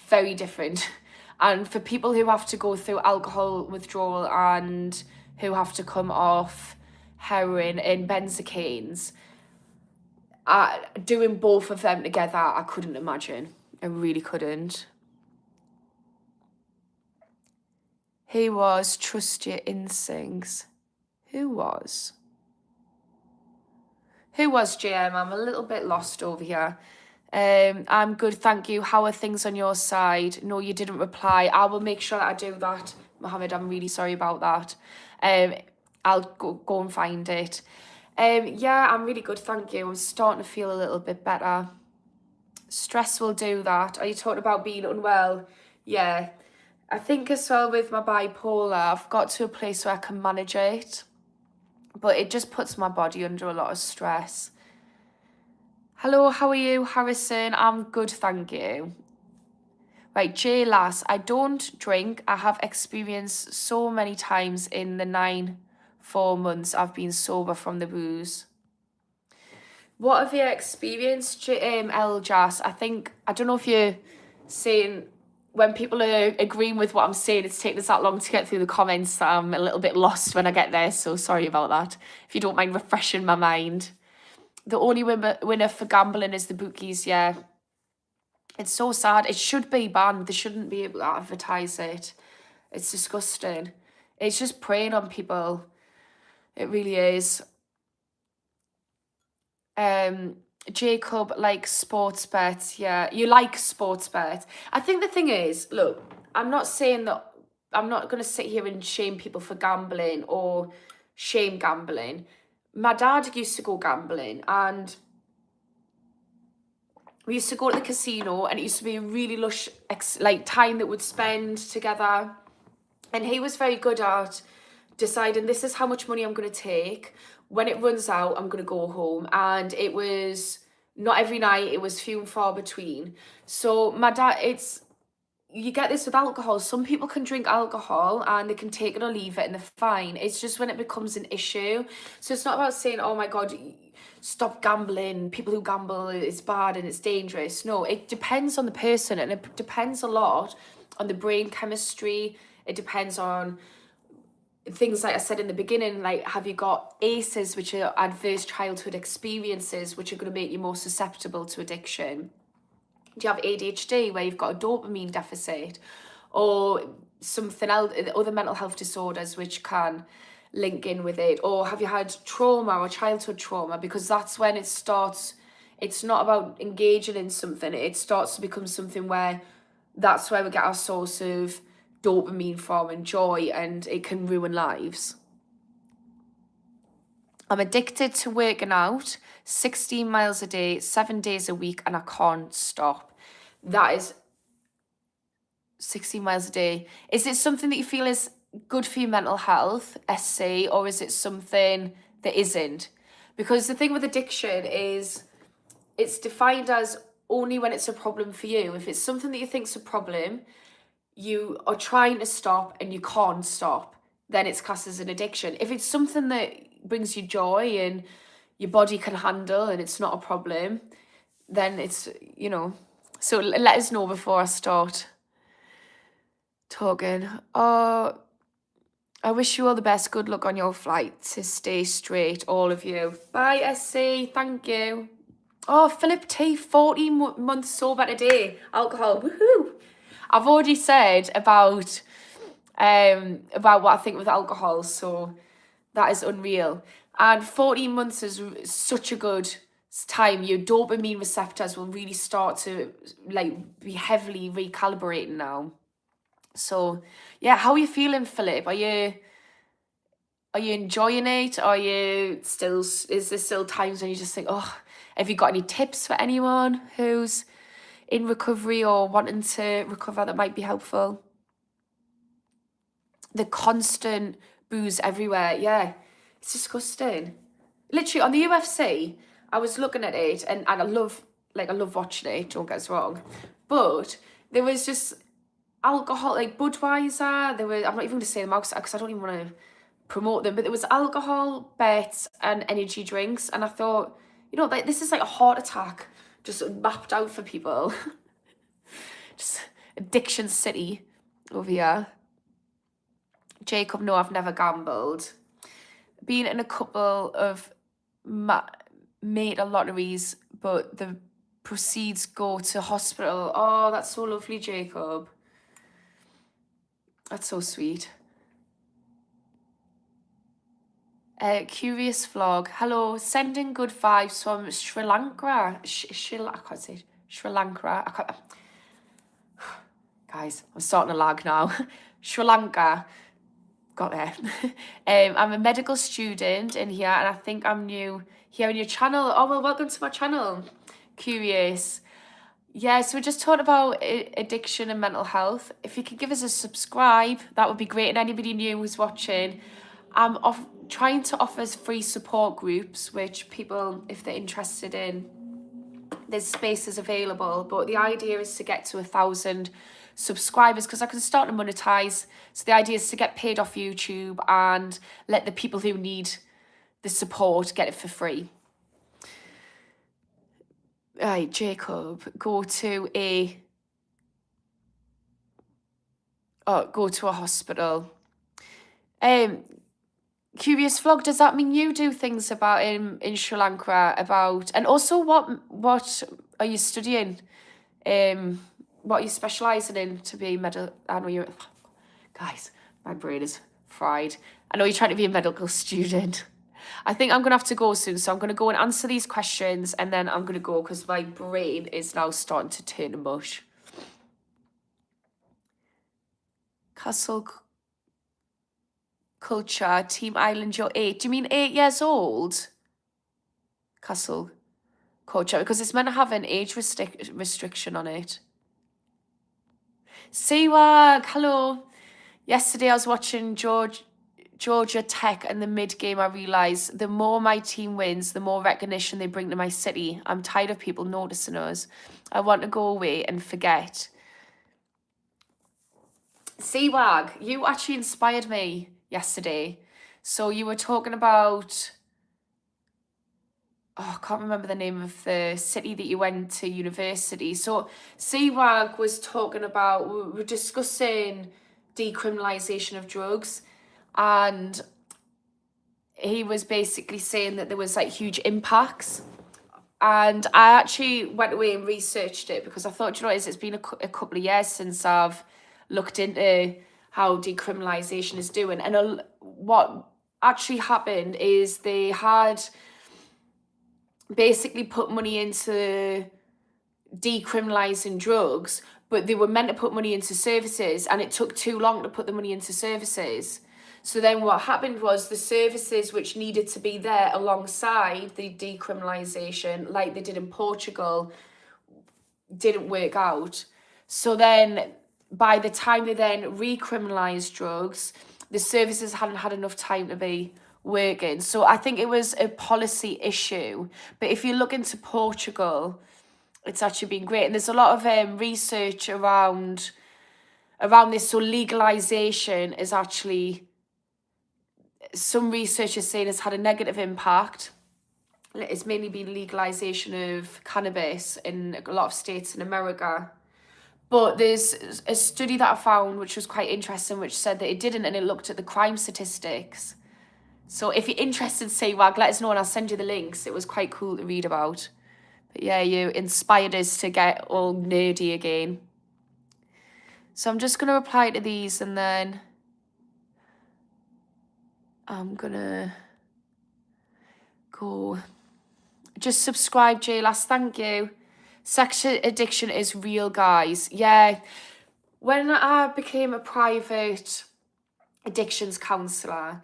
very different. And for people who have to go through alcohol withdrawal and who have to come off heroin and benzocaines, doing both of them together, I couldn't imagine. I really couldn't. Who was trust your instincts? Who was? Who was JM? I'm a little bit lost over here. I'm good, thank you. How are things on your side? No, you didn't reply. I will make sure that I do that, Mohammed. I'm really sorry about that. I'll go and find it. Yeah, I'm really good, thank you. I'm starting to feel a little bit better. Stress will do that. Are you talking about being unwell? Yeah. I think as well with my bipolar, I've got to a place where I can manage it, but it just puts my body under a lot of stress. Hello, how are you, Harrison? I'm good, thank you. Right, Jay Lass, I don't drink. I have experienced so many times in the 4 months I've been sober from the booze. What have you experienced, El Jas? I don't know if you're saying, when people are agreeing with what I'm saying, it's taking us that long to get through the comments that I'm a little bit lost when I get there, so sorry about that. If you don't mind refreshing my mind. The only winner for gambling is the bookies, yeah. It's so sad. It should be banned. They shouldn't be able to advertise it. It's disgusting. It's just preying on people. It really is. Jacob likes sports bets. Yeah, you like sports bets. I think the thing is, look, I'm not saying that, I'm not going to sit here and shame people for gambling or shame gambling. My dad used to go gambling, and we used to go to the casino, and it used to be a really lush time that we'd spend together. And he was very good at deciding, this is how much money I'm going to take. When it runs out, I'm going to go home. And it was not every night, it was few and far between. So my dad, you get this with alcohol. Some people can drink alcohol and they can take it or leave it and they're fine. It's just when it becomes an issue. So it's not about saying, oh my God, stop gambling. People who gamble, it's bad and it's dangerous. No, it depends on the person, and it depends a lot on the brain chemistry. It depends on things like I said in the beginning, like, have you got ACEs, which are adverse childhood experiences, which are going to make you more susceptible to addiction? Do you have ADHD, where you've got a dopamine deficit, or something else, other mental health disorders which can link in with it? Or have you had trauma or childhood trauma? Because that's when it starts. It's not about engaging in something. It starts to become something where that's where we get our source of dopamine from and joy, and it can ruin lives. I'm addicted to working out 16 miles a day, 7 days a week, and I can't stop. That is 16 miles a day. Is it something that you feel is good for your mental health, SC, or is it something that isn't? Because the thing with addiction is it's defined as only when it's a problem for you. If it's something that you think's a problem, you are trying to stop and you can't stop, then it's classed as an addiction. If it's something that brings you joy and your body can handle and it's not a problem, then it's, so let us know before I start talking. Oh, I wish you all the best. Good luck on your flight. To stay straight, all of you. Bye, SC. Thank you. Oh, Philip T, 14 months sober today. Alcohol. Woohoo. I've already said about what I think with alcohol, so that is unreal. And 14 months is such a good time. Your dopamine receptors will really start to be heavily recalibrating now. So yeah, how are you feeling, Philip? Are you enjoying it? Are you still, is there still times when you just think, oh, have you got any tips for anyone who's in recovery or wanting to recover that might be helpful? The constant booze everywhere, yeah, it's disgusting. Literally on the UFC, I was looking at it, and I love watching it, don't get us wrong, but there was just alcohol, like Budweiser, I'm not even going to say them out because I don't even want to promote them, but there was alcohol, bets, and energy drinks, and I thought, this is like a heart attack just mapped out for people. Just addiction city over here. Jacob, no, I've never gambled. Been in a couple of made a lotteries, but the proceeds go to hospital. Oh, that's so lovely, Jacob. That's so sweet. Curious vlog. Hello, sending good vibes from Sri Lanka. I can't say Sri Lanka. Guys, I'm starting to lag now. Sri Lanka. Got there. I'm a medical student in here, and I think I'm new here on your channel. Oh, well, welcome to my channel. Curious. Yeah, so we're just talking about addiction and mental health. If you could give us a subscribe, that would be great. And anybody new who's watching, I'm trying to offer free support groups, which people, if they're interested in, there's spaces available. But the idea is to get to 1,000 subscribers because I can start to monetize. So the idea is to get paid off YouTube and let the people who need the support get it for free. Right, Jacob, go to a hospital. Curious vlog, does that mean you do things about in Sri Lanka about, and also what are you studying? What are you specialising in to be I know you're, guys, my brain is fried. I know you're trying to be a medical student. I think I'm going to have to go soon, so I'm going to go and answer these questions, and then I'm going to go because my brain is now starting to turn to mush. Castle culture, Team Island, you're 8. Do you mean 8 years old? Castle culture, because it's meant to have an age restriction on it. Seawag, hello. Yesterday I was watching Georgia Tech, and the mid-game I realised the more my team wins, the more recognition they bring to my city. I'm tired of people noticing us. I want to go away and forget. Seawag, you actually inspired me yesterday. So you were talking about, I can't remember the name of the city that you went to university. So Seawag was talking about, we were discussing decriminalization of drugs, and he was basically saying that there was like huge impacts. And I actually went away and researched it because I thought, you know what it is, it's been a couple of years since I've looked into how decriminalization is doing. And what actually happened is they had basically put money into decriminalizing drugs, but they were meant to put money into services, and it took too long to put the money into services. So then what happened was the services which needed to be there alongside the decriminalization, like they did in Portugal, didn't work out. So then by the time they then recriminalized drugs, the services hadn't had enough time to be working. So I think it was a policy issue. But if you look into Portugal, it's actually been great. And there's a lot of research around this. So legalization is actually, some research is saying, has had a negative impact. It's mainly been legalization of cannabis in a lot of states in America. But there's a study that I found which was quite interesting, which said that it didn't, and it looked at the crime statistics. So if you're interested, Seawag, let us know and I'll send you the links. It was quite cool to read about. But yeah, you inspired us to get all nerdy again. So I'm just going to reply to these, and then I'm going to go. Just subscribe, Jaylas, thank you. Sex addiction is real, guys. Yeah, when I became a private addictions counsellor,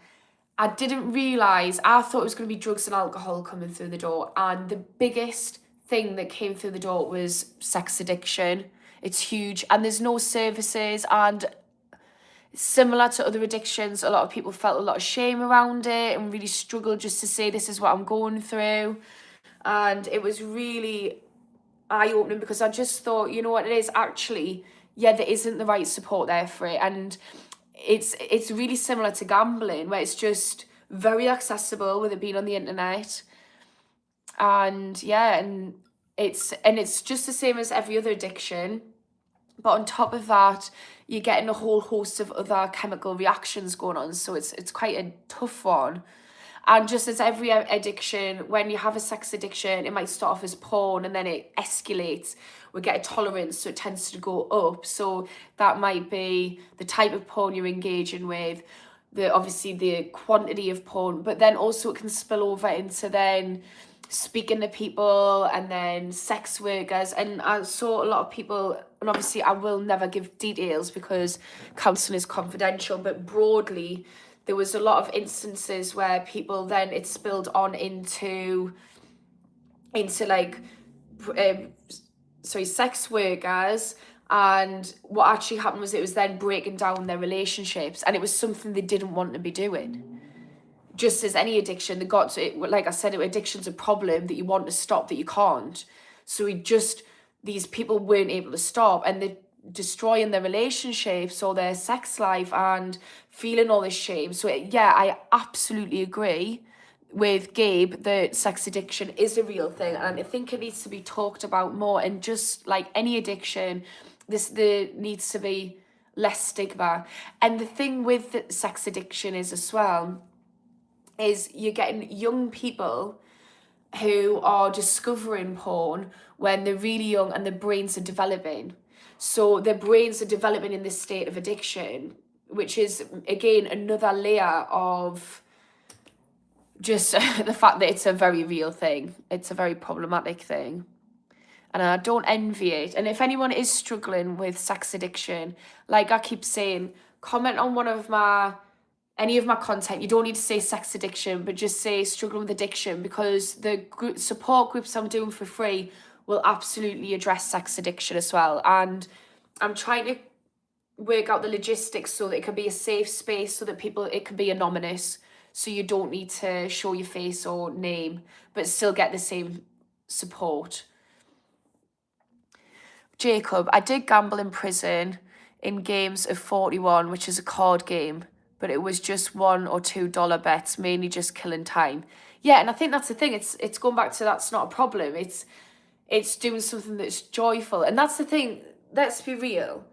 I didn't realise, I thought it was going to be drugs and alcohol coming through the door, and the biggest thing that came through the door was sex addiction. It's huge, and there's no services, and similar to other addictions, a lot of people felt a lot of shame around it and really struggled just to say, this is what I'm going through. And it was really eye-opening because I just thought, you know what it is, actually, yeah, there isn't the right support there for it. And it's really similar to gambling, where it's just very accessible with it being on the internet. And yeah, and it's just the same as every other addiction. But on top of that, you're getting a whole host of other chemical reactions going on. So it's quite a tough one. And just as every addiction, when you have a sex addiction, it might start off as porn and then it escalates. We get a tolerance, so it tends to go up. So that might be the type of porn you're engaging with. obviously the quantity of porn, but then also it can spill over into then speaking to people and then sex workers. And I saw a lot of people, and obviously I will never give details because counselling is confidential, but broadly there was a lot of instances where people then it spilled on into like sex workers, and what actually happened was it was then breaking down their relationships, and it was something they didn't want to be doing. Just as any addiction, they got to it, like I said, addiction's a problem that you want to stop that you can't. So these people weren't able to stop, and they're destroying their relationships or their sex life and feeling all this shame. So yeah, I absolutely agree with Gabe that sex addiction is a real thing, and I think it needs to be talked about more. And just like any addiction, there needs to be less stigma. And the thing with sex addiction is as well is you're getting young people who are discovering porn when they're really young and their brains are developing. So their brains are developing in this state of addiction, which is again another layer of just the fact that it's a very real thing. It's a very problematic thing. And I don't envy it. And if anyone is struggling with sex addiction, like I keep saying, comment on any of my content. You don't need to say sex addiction, but just say struggling with addiction, because the support groups I'm doing for free will absolutely address sex addiction as well. And I'm trying to work out the logistics so that it can be a safe space, so that it can be anonymous, so you don't need to show your face or name, but still get the same support. Jacob, I did gamble in prison in games of 41, which is a card game, but it was just $1 or $2 bets, mainly just killing time. Yeah, and I think that's the thing. It's going back to that's not a problem. It's doing something that's joyful. And that's the thing, let's be real.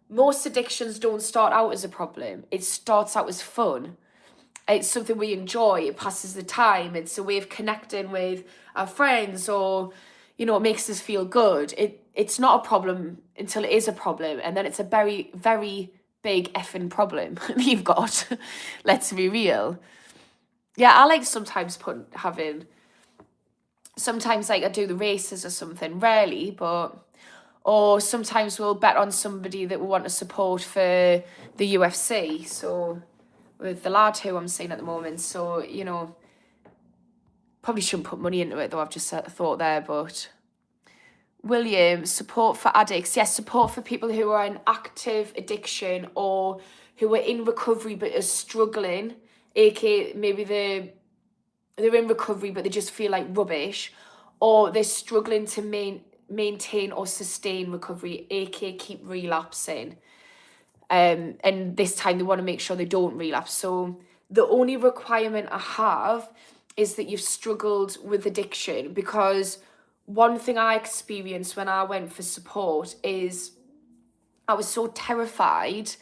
Most addictions don't start out as a problem. It starts out as fun. It's something we enjoy. It passes the time. It's a way of connecting with our friends, or, it makes us feel good. It's not a problem until it is a problem. And then it's a very, very big effing problem you've got. Let's be real. Yeah, I like sometimes sometimes like I do the races or something, rarely, or sometimes we'll bet on somebody that we want to support for the UFC. So with the lad who I'm seeing at the moment, so, probably shouldn't put money into it though, I've just thought there, but... William, support for addicts. Yes, support for people who are in active addiction or who are in recovery but are struggling, aka maybe they're in recovery but they just feel like rubbish, or they're struggling to maintain or sustain recovery, aka keep relapsing. And this time they want to make sure they don't relapse. So the only requirement I have is that you've struggled with addiction, because one thing I experienced when I went for support is I was so terrified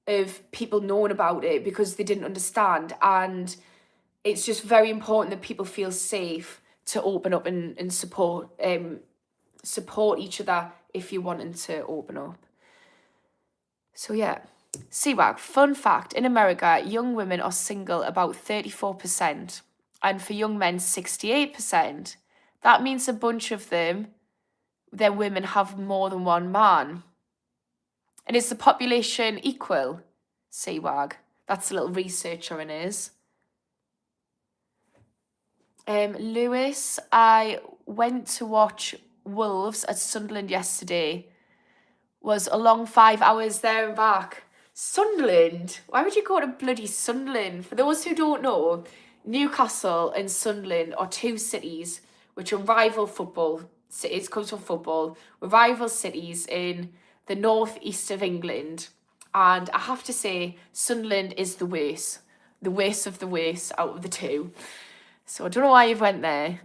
of people knowing about it because they didn't understand. And it's just very important that people feel safe to open up and support each other if you're wanting to open up. So yeah, CWAG, fun fact, in America, young women are single about 34%, and for young men, 68%. That means a bunch of their women have more than one man. And is the population equal? CWAG. That's a little researcher in his. Lewis, I went to watch Wolves at Sunderland yesterday. Was a long 5 hours there and back. Sunderland? Why would you go to bloody Sunderland? For those who don't know, Newcastle and Sunderland are two cities which are rival football cities, comes from football, we're rival cities in the northeast of England. And I have to say, Sunderland is the worst of the worst out of the two. So I don't know why you've went there.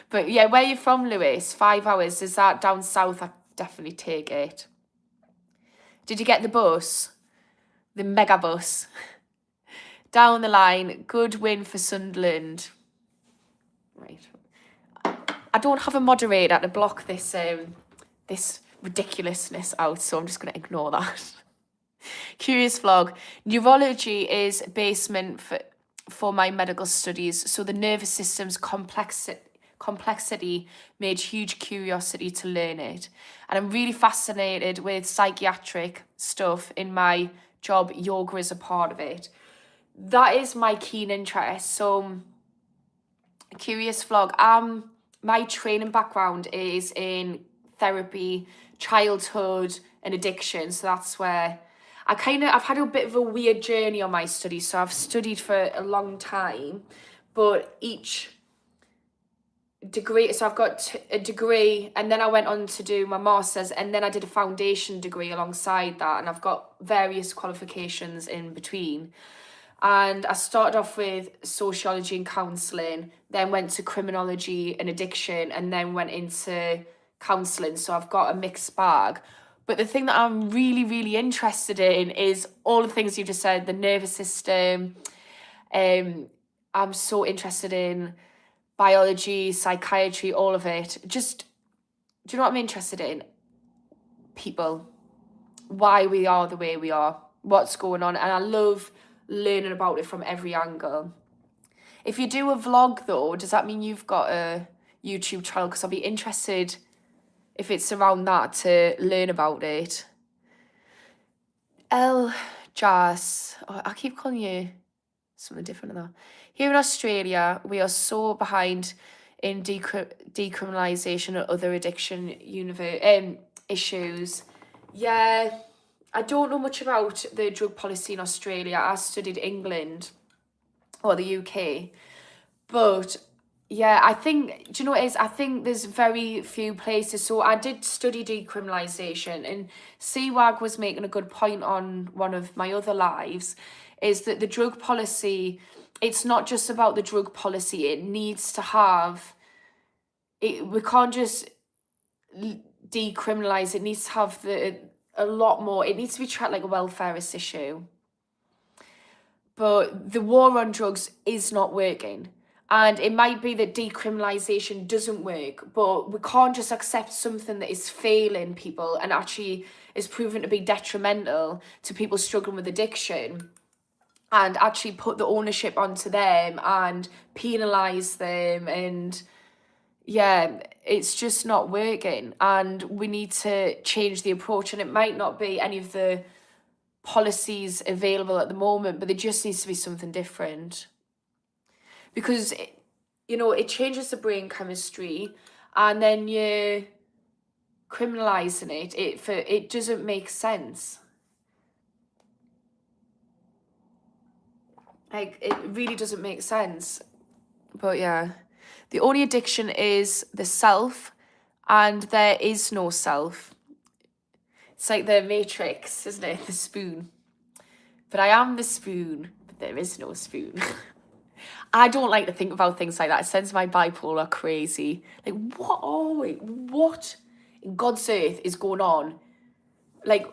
But yeah, where are you from, Lewis? 5 hours, is that down south? I definitely take it. Did you get the bus? The mega bus? Down the line, good win for Sunderland. Right. I don't have a moderator to block this ridiculousness out, so I'm just going to ignore that. Curious vlog. Neurology is basement for my medical studies, so the nervous system's complexity made huge curiosity to learn it. And I'm really fascinated with psychiatric stuff in my job. Yoga is a part of it. That is my keen interest. So, curious vlog. My training background is in therapy, childhood, and addiction. So that's where I've had a bit of a weird journey on my studies. So I've studied for a long time, but each degree, so I've got a degree, and then I went on to do my master's, and then I did a foundation degree alongside that, and I've got various qualifications in between. And I started off with sociology and counselling, then went to criminology and addiction, and then went into counselling. So I've got a mixed bag. But the thing that I'm really, really interested in is all the things you just said, the nervous system. I'm so interested in biology, psychiatry, all of it. Just, do you know what I'm interested in? People. Why we are the way we are. What's going on. And I love learning about it from every angle. If you do a vlog though, does that mean you've got a YouTube channel? Because I'll be interested if it's around that to learn about it. Jas, I keep calling you something different than that. Here in Australia, we are so behind in decriminalization and other addiction issues. Yeah, I don't know much about the drug policy in Australia. I studied England or the UK. But yeah, I think, do you know what it is? I think there's very few places. So I did study decriminalisation, and CWAG was making a good point on one of my other lives, is that the drug policy, it's not just about the drug policy. It needs to have, we can't just decriminalise. It needs to have a lot more. It needs to be treated like a welfarist issue. But the war on drugs is not working. And it might be that decriminalisation doesn't work, but we can't just accept something that is failing people and actually is proven to be detrimental to people struggling with addiction, and actually put the ownership onto them and penalise them. And yeah, it's just not working. And we need to change the approach. And it might not be any of the policies available at the moment, but there just needs to be something different. Because, it changes the brain chemistry, and then you're criminalising it. It doesn't make sense. Like, it really doesn't make sense. But yeah, the only addiction is the self, and there is no self. It's like the Matrix, isn't it? The spoon. But I am the spoon, but there is no spoon. I don't like to think about things like that. It sends my bipolar crazy. Like, what in God's earth is going on? Like,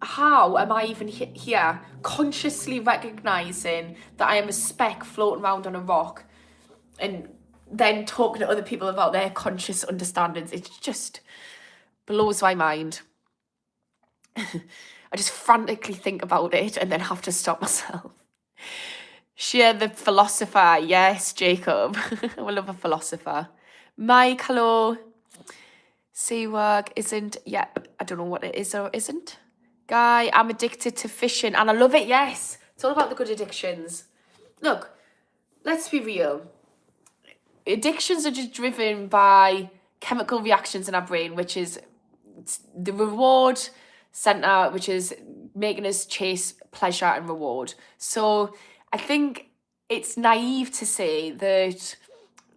how am I even here, consciously recognising that I am a speck floating around on a rock, and then talking to other people about their conscious understandings? It just blows my mind. I just frantically think about it and then have to stop myself. Share the philosopher. Yes, Jacob. I love a philosopher. Mike, hello. CWAG isn't. Yep, I don't know what it is or isn't. Guy, I'm addicted to fishing and I love it. Yes, it's all about the good addictions. Look, let's be real. Addictions are just driven by chemical reactions in our brain, which is the reward center, which is making us chase pleasure and reward. So I think it's naive to say that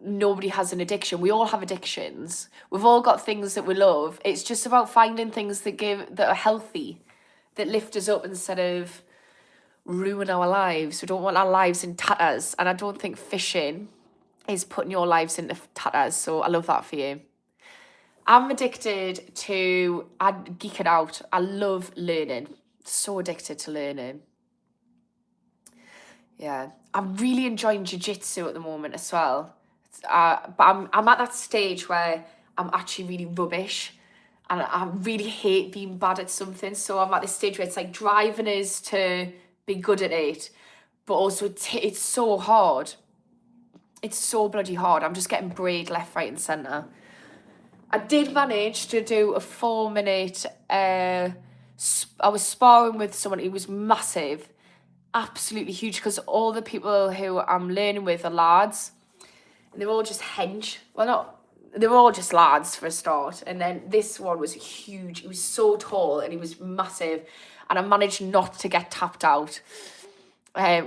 nobody has an addiction. We all have addictions. We've all got things that we love. It's just about finding things that are healthy, that lift us up instead of ruin our lives. We don't want our lives in tatters. And I don't think fishing is putting your lives into tatters. So I love that for you. I'm addicted to, I'm geeking out. I love learning. So addicted to learning. Yeah, I'm really enjoying jiu-jitsu at the moment as well. But I'm at that stage where I'm actually really rubbish and I really hate being bad at something. So I'm at this stage where it's like driving us to be good at it, but also it's so hard. It's so bloody hard. I'm just getting braid left, right and centre. I did manage to do a 4-minute, I was sparring with someone who was massive, absolutely huge, because all the people who I'm learning with are lads, and they're all just hench. Well, they were all just lads for a start, and then this one was huge. He was so tall and he was massive, and I managed not to get tapped out,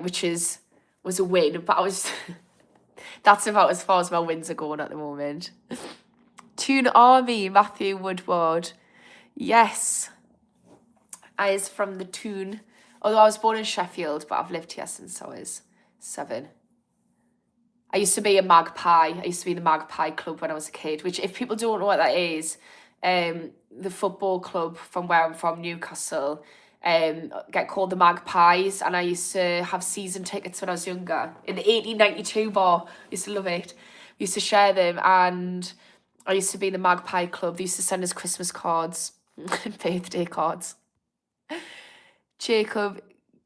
which was a win, but I was... That's about as far as my wins are going at the moment. Toon Army, Matthew Woodward. Yes. I is from the Toon. Although I was born in Sheffield, but I've lived here since I was 7. I used to be a magpie. I used to be in the Magpie Club when I was a kid, which if people don't know what that is, the football club from where I'm from, Newcastle, get called the Magpies, and I used to have season tickets when I was younger in the 1892 bar. I used to love it. We used to share them, and I used to be in the Magpie Club. They used to send us Christmas cards and birthday cards. Jacob,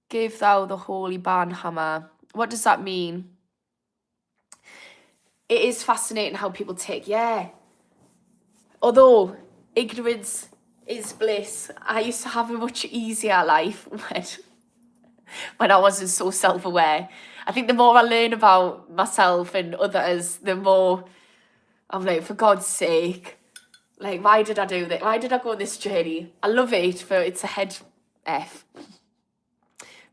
give thou the holy banhammer. What does that mean? It is fascinating how people take, although ignorance is bliss. I used to have a much easier life when I wasn't so self-aware. I think the more I learn about myself and others, the more I'm like, for God's sake, like, why did I do that? Why did I go on this journey? I love it, but it's a head F.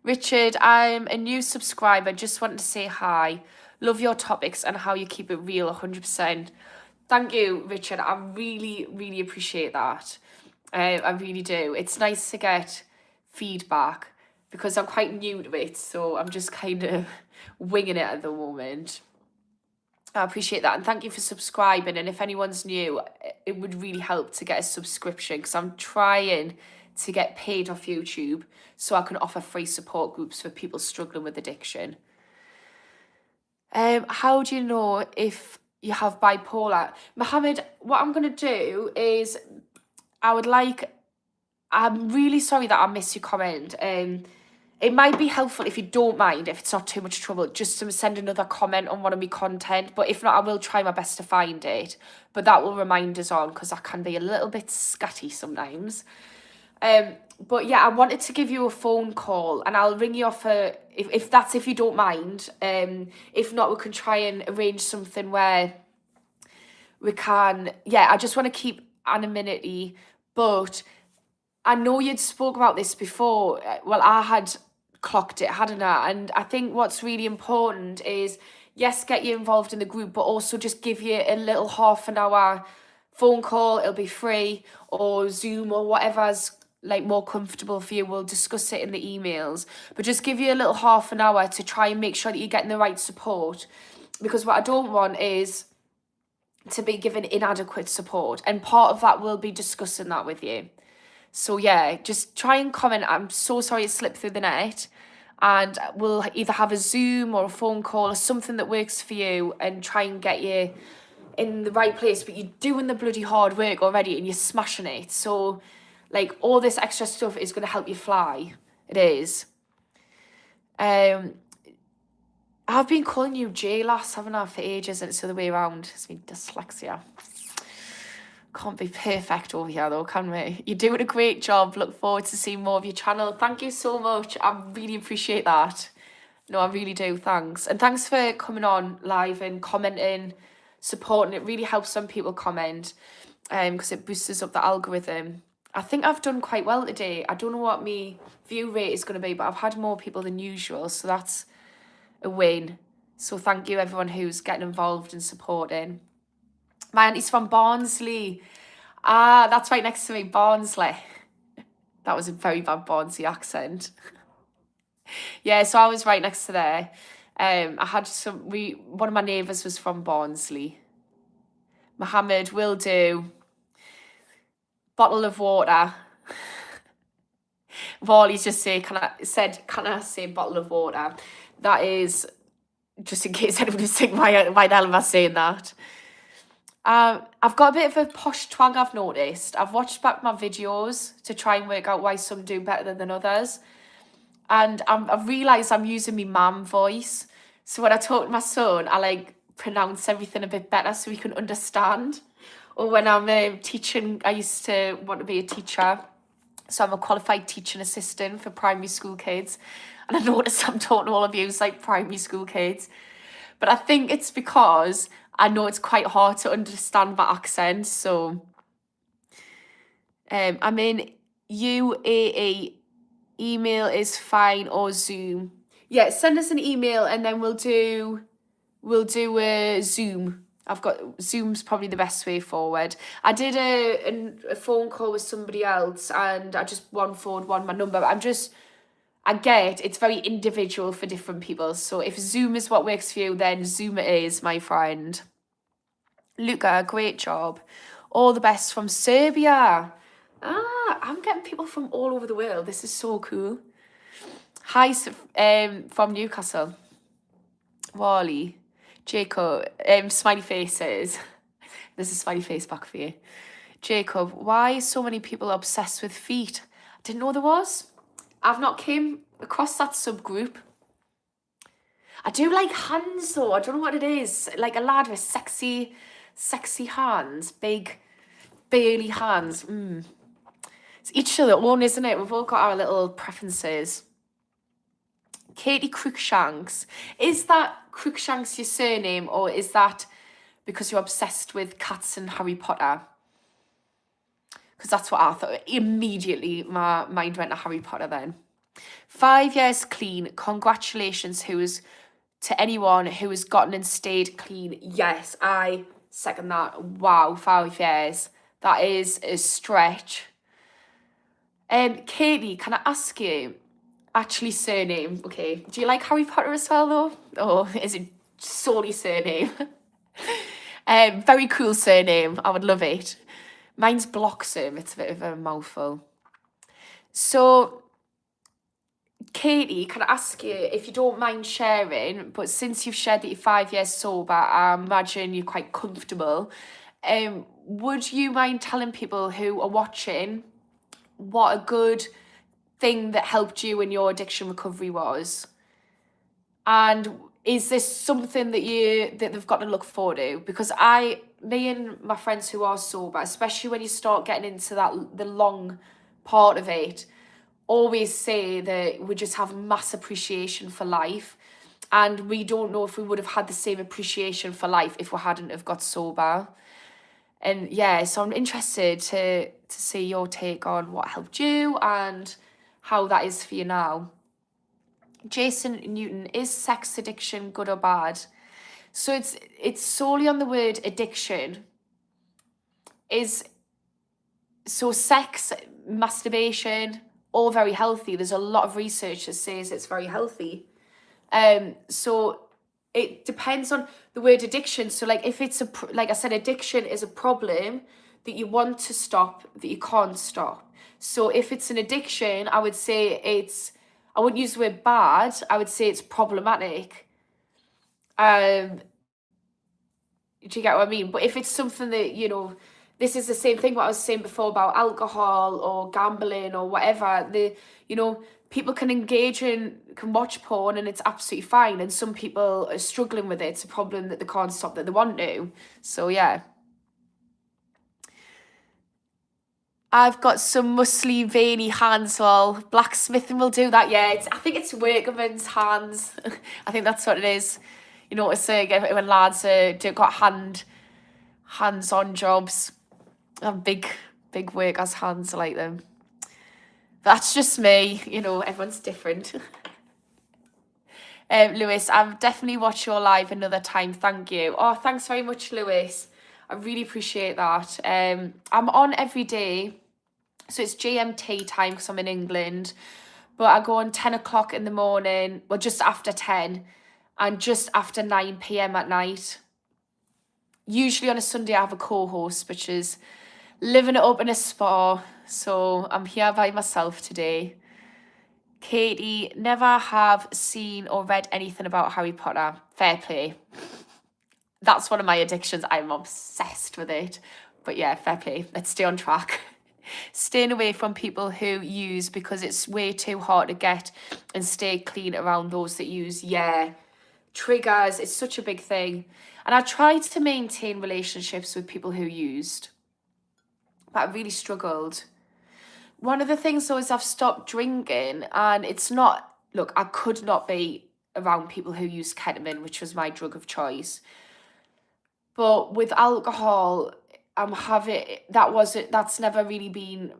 Richard, I'm a new subscriber. Just wanted to say hi. Love your topics and how you keep it real, 100%. Thank you, Richard. I really, really appreciate that. I really do. It's nice to get feedback because I'm quite new to it, so I'm just kind of winging it at the moment. I appreciate that, and thank you for subscribing. And if anyone's new, it would really help to get a subscription, because I'm trying to get paid off YouTube so I can offer free support groups for people struggling with addiction. How do you know if you have bipolar? Mohammed, what I'm going to do is I'm really sorry that I missed your comment. It might be helpful, if you don't mind, if it's not too much trouble, just to send another comment on one of my content. But if not, I will try my best to find it. But that will remind us on, because I can be a little bit scatty sometimes. But yeah, I wanted to give you a phone call, and I'll ring you off if you don't mind. If not, we can try and arrange something where we can, I just want to keep anonymity, but I know you'd spoke about this before. Well, I had clocked it, hadn't I? And I think what's really important is, yes, get you involved in the group, but also just give you a little half an hour phone call. It'll be free, or Zoom, or whatever's like more comfortable for you. We'll discuss it in the emails, but just give you a little half an hour to try and make sure that you're getting the right support, because what I don't want is to be given inadequate support, and part of that will be discussing that with you. So yeah, just try and comment. I'm so sorry it slipped through the net, and we'll either have a Zoom or a phone call or something that works for you, and try and get you in the right place. But you're doing the bloody hard work already, and you're smashing it. So like, all this extra stuff is going to help you fly. It is. I've been calling you J-Lass, haven't I, for ages, and it's the other way around. It's been dyslexia. Can't be perfect over here though, can we? You're doing a great job. Look forward to seeing more of your channel. Thank you so much. I really appreciate that. No, I really do. Thanks. And thanks for coming on live and commenting, supporting. It really helps some people comment, because it boosts up the algorithm. I think I've done quite well today. I don't know what my view rate is going to be, but I've had more people than usual, so that's a win. So thank you everyone who's getting involved and supporting. My auntie's from Barnsley. Ah, that's right next to me, Barnsley. That was a very bad Barnsley accent. Yeah, so I was right next to there. I had one of my neighbours was from Barnsley. Mohammed, will do. Bottle of water. Wally's just can I say bottle of water? That is, just in case anyone was thinking, why the hell am I saying that? I've got a bit of a posh twang, I've noticed. I've watched back my videos to try and work out why some do better than others. And I've realised I'm using my mum voice. So when I talk to my son, I like pronounce everything a bit better so he can understand. Or when I'm teaching, I used to want to be a teacher. So I'm a qualified teaching assistant for primary school kids. And I notice I'm talking to all of you as like primary school kids. But I think it's because I know it's quite hard to understand my accent. So I'm in UAE. Email is fine, or Zoom. Yeah, send us an email and then we'll do a Zoom. I've got Zoom's probably the best way forward. I did a phone call with somebody else and I just forward my number. But I get it's very individual for different people. So if Zoom is what works for you, then Zoom it is, my friend. Luca, great job. All the best from Serbia. I'm getting people from all over the world. This is so cool. Hi, from Newcastle. Wally, Jacob, smiley faces. There's a smiley face back for you. Jacob, why so many people obsessed with feet? I didn't know there was. I've not came across that subgroup. I do like hands though. I don't know what it is. Like a lad with sexy hands, big, burly hands. It's each to their own, isn't it? We've all got our little preferences. Katie Cruikshanks. Is that Cruikshanks your surname, or is that because you're obsessed with cats and Harry Potter? Because that's what I thought. Immediately my mind went to Harry Potter then. 5 years clean. Congratulations to anyone who has gotten and stayed clean. Yes, I second that. Wow, 5 years. That is a stretch. Katie, can I ask you, actually surname, okay, do you like Harry Potter as well though? Or is it solely surname? Very cool surname, I would love it. Mine's Bloxham, it's a bit of a mouthful. So, Katie, can I ask you, if you don't mind sharing, but since you've shared that you're 5 years sober, I imagine you're quite comfortable, would you mind telling people who are watching what a good thing that helped you in your addiction recovery was? And is this something that they've got to look forward to? Because me and my friends who are sober, especially when you start getting into the long part of it, always say that we just have mass appreciation for life, and we don't know if we would have had the same appreciation for life if we hadn't have got sober. And yeah, so I'm interested to see your take on what helped you and how that is for you now. Jason Newton, is sex addiction good or bad? So it's solely on the word addiction. So sex, masturbation, all very healthy. There's a lot of research that says it's very healthy. So it depends on the word addiction. So like if it's like I said, addiction is a problem that you want to stop, that you can't stop. So if it's an addiction, I would say I wouldn't use the word bad, I would say it's problematic. Do you get what I mean? But if it's something that, this is the same thing what I was saying before about alcohol or gambling or whatever, people can engage in, can watch porn and it's absolutely fine. And some people are struggling with it. It's a problem that they can't stop, that they want to. So yeah. I've got some muscly, veiny hands. Well, blacksmithing will do that. Yeah, I think it's workman's hands. I think that's what it is. It's when lads got hands-on jobs, have big workers' hands like them. That's just me. Everyone's different. Lewis, I've definitely watched your live another time. Thank you. Oh, thanks very much, Lewis. I really appreciate that. I'm on every day. So it's GMT time because I'm in England. But I go on 10 o'clock in the morning, well, just after 10, and just after 9 p.m. at night. Usually on a Sunday I have a co-host, which is living it up in a spa. So I'm here by myself today. Katie, never have seen or read anything about Harry Potter. Fair play. That's one of my addictions. I'm obsessed with it. But yeah, fair play. Let's stay on track. Staying away from people who use, because it's way too hard to get and stay clean around those that use. Yeah, triggers, it's such a big thing. And I tried to maintain relationships with people who used, but I really struggled. One of the things though is I've stopped drinking, and it's not, look, I could not be around people who use ketamine, which was my drug of choice. But with alcohol, that's never really been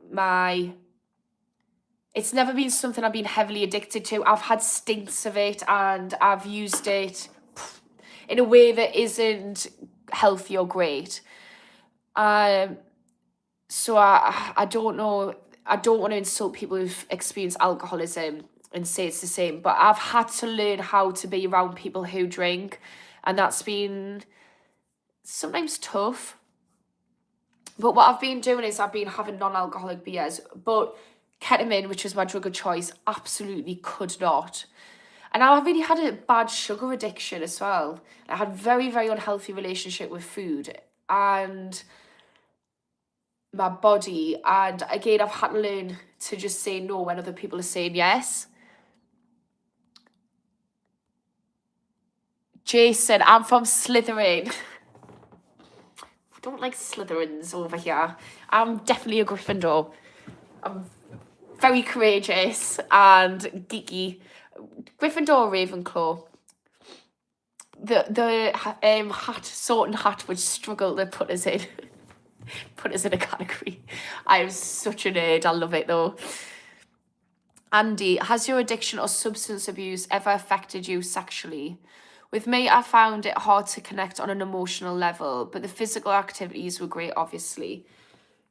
it's never been something I've been heavily addicted to. I've had stints of it and I've used it in a way that isn't healthy or great. So I don't know. I don't want to insult people who've experienced alcoholism and say it's the same, but I've had to learn how to be around people who drink, and that's been sometimes tough. But what I've been doing is I've been having non-alcoholic beers, but ketamine, which was my drug of choice, absolutely could not. And I really had a bad sugar addiction as well. I had very, very unhealthy relationship with food and my body. And again, I've had to learn to just say no when other people are saying yes. Jason, I'm from Slytherin. I don't like Slytherins over here. I'm definitely a Gryffindor. I'm very courageous and geeky. Gryffindor or Ravenclaw. The sorting hat would struggle to put us in a category. I am such a nerd. I love it though. Andy, has your addiction or substance abuse ever affected you sexually? With me, I found it hard to connect on an emotional level, but the physical activities were great, obviously.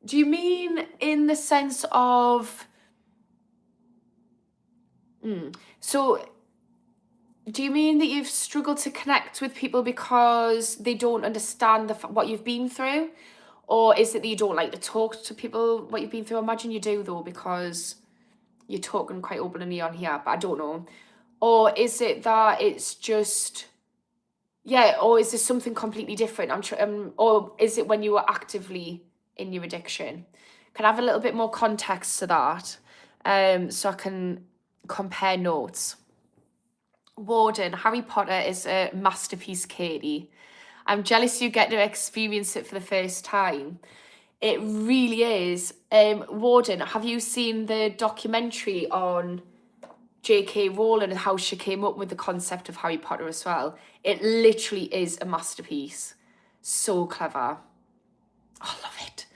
Do you mean in the sense of... So, do you mean that you've struggled to connect with people because they don't understand what you've been through? Or is it that you don't like to talk to people what you've been through? I imagine you do, though, because you're talking quite openly on here, but I don't know. Or is it that it's just... Yeah, or is this something completely different? Or is it when you were actively in your addiction? Can I have a little bit more context to that, so I can compare notes? Warden, Harry Potter is a masterpiece, Katie. I'm jealous you get to experience it for the first time. It really is. Warden, have you seen the documentary on J.K. Rowling and how she came up with the concept of Harry Potter as well? It literally is a masterpiece. So clever. I love it.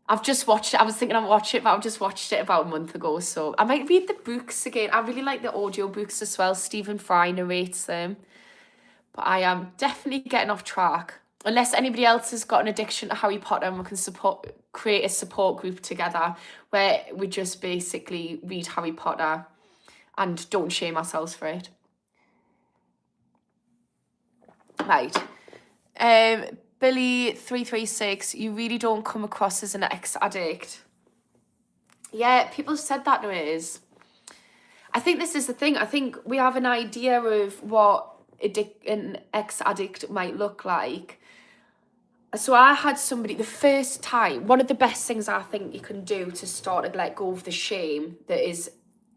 I've just watched it. I was thinking I'd watch it, but I've just watched it about a month ago. So I might read the books again. I really like the audio books as well. Stephen Fry narrates them. But I am definitely getting off track. Unless anybody else has got an addiction to Harry Potter and we can create a support group together where we just basically read Harry Potter and don't shame ourselves for it. Right. Billy336, you really don't come across as an ex-addict. Yeah, people have said that nowadays. I think this is the thing. I think we have an idea of what an ex-addict might look like. So I had somebody, the first time, one of the best things I think you can do to start to let go of the shame that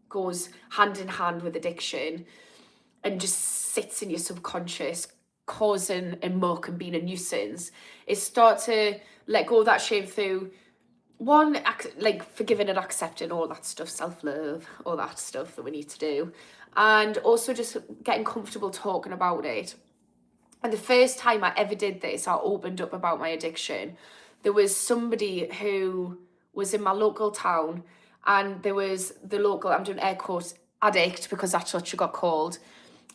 goes hand in hand with addiction and just sits in your subconscious, causing a muck and being a nuisance, is start to let go of that shame through one, like forgiving and accepting all that stuff, self-love, all that stuff that we need to do, and also just getting comfortable talking about it. And the first time I ever did this, I opened up about my addiction. There was somebody who was in my local town, and there was the local, I'm doing air quotes, addict, because that's what she got called.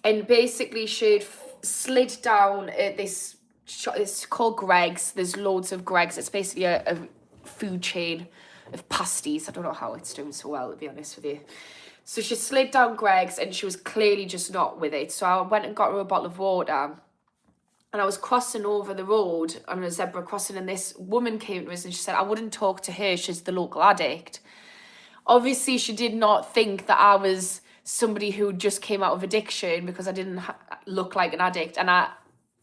And basically she'd slid down at this, it's called Greg's. There's loads of Greg's. It's basically a food chain of pasties. I don't know how it's doing so well, to be honest with you. So she slid down Greg's and she was clearly just not with it. So I went and got her a bottle of water. And I was crossing over the road on a zebra crossing, and this woman came to us and she said, I wouldn't talk to her, she's the local addict. Obviously, she did not think that I was somebody who just came out of addiction because I didn't look like an addict. And I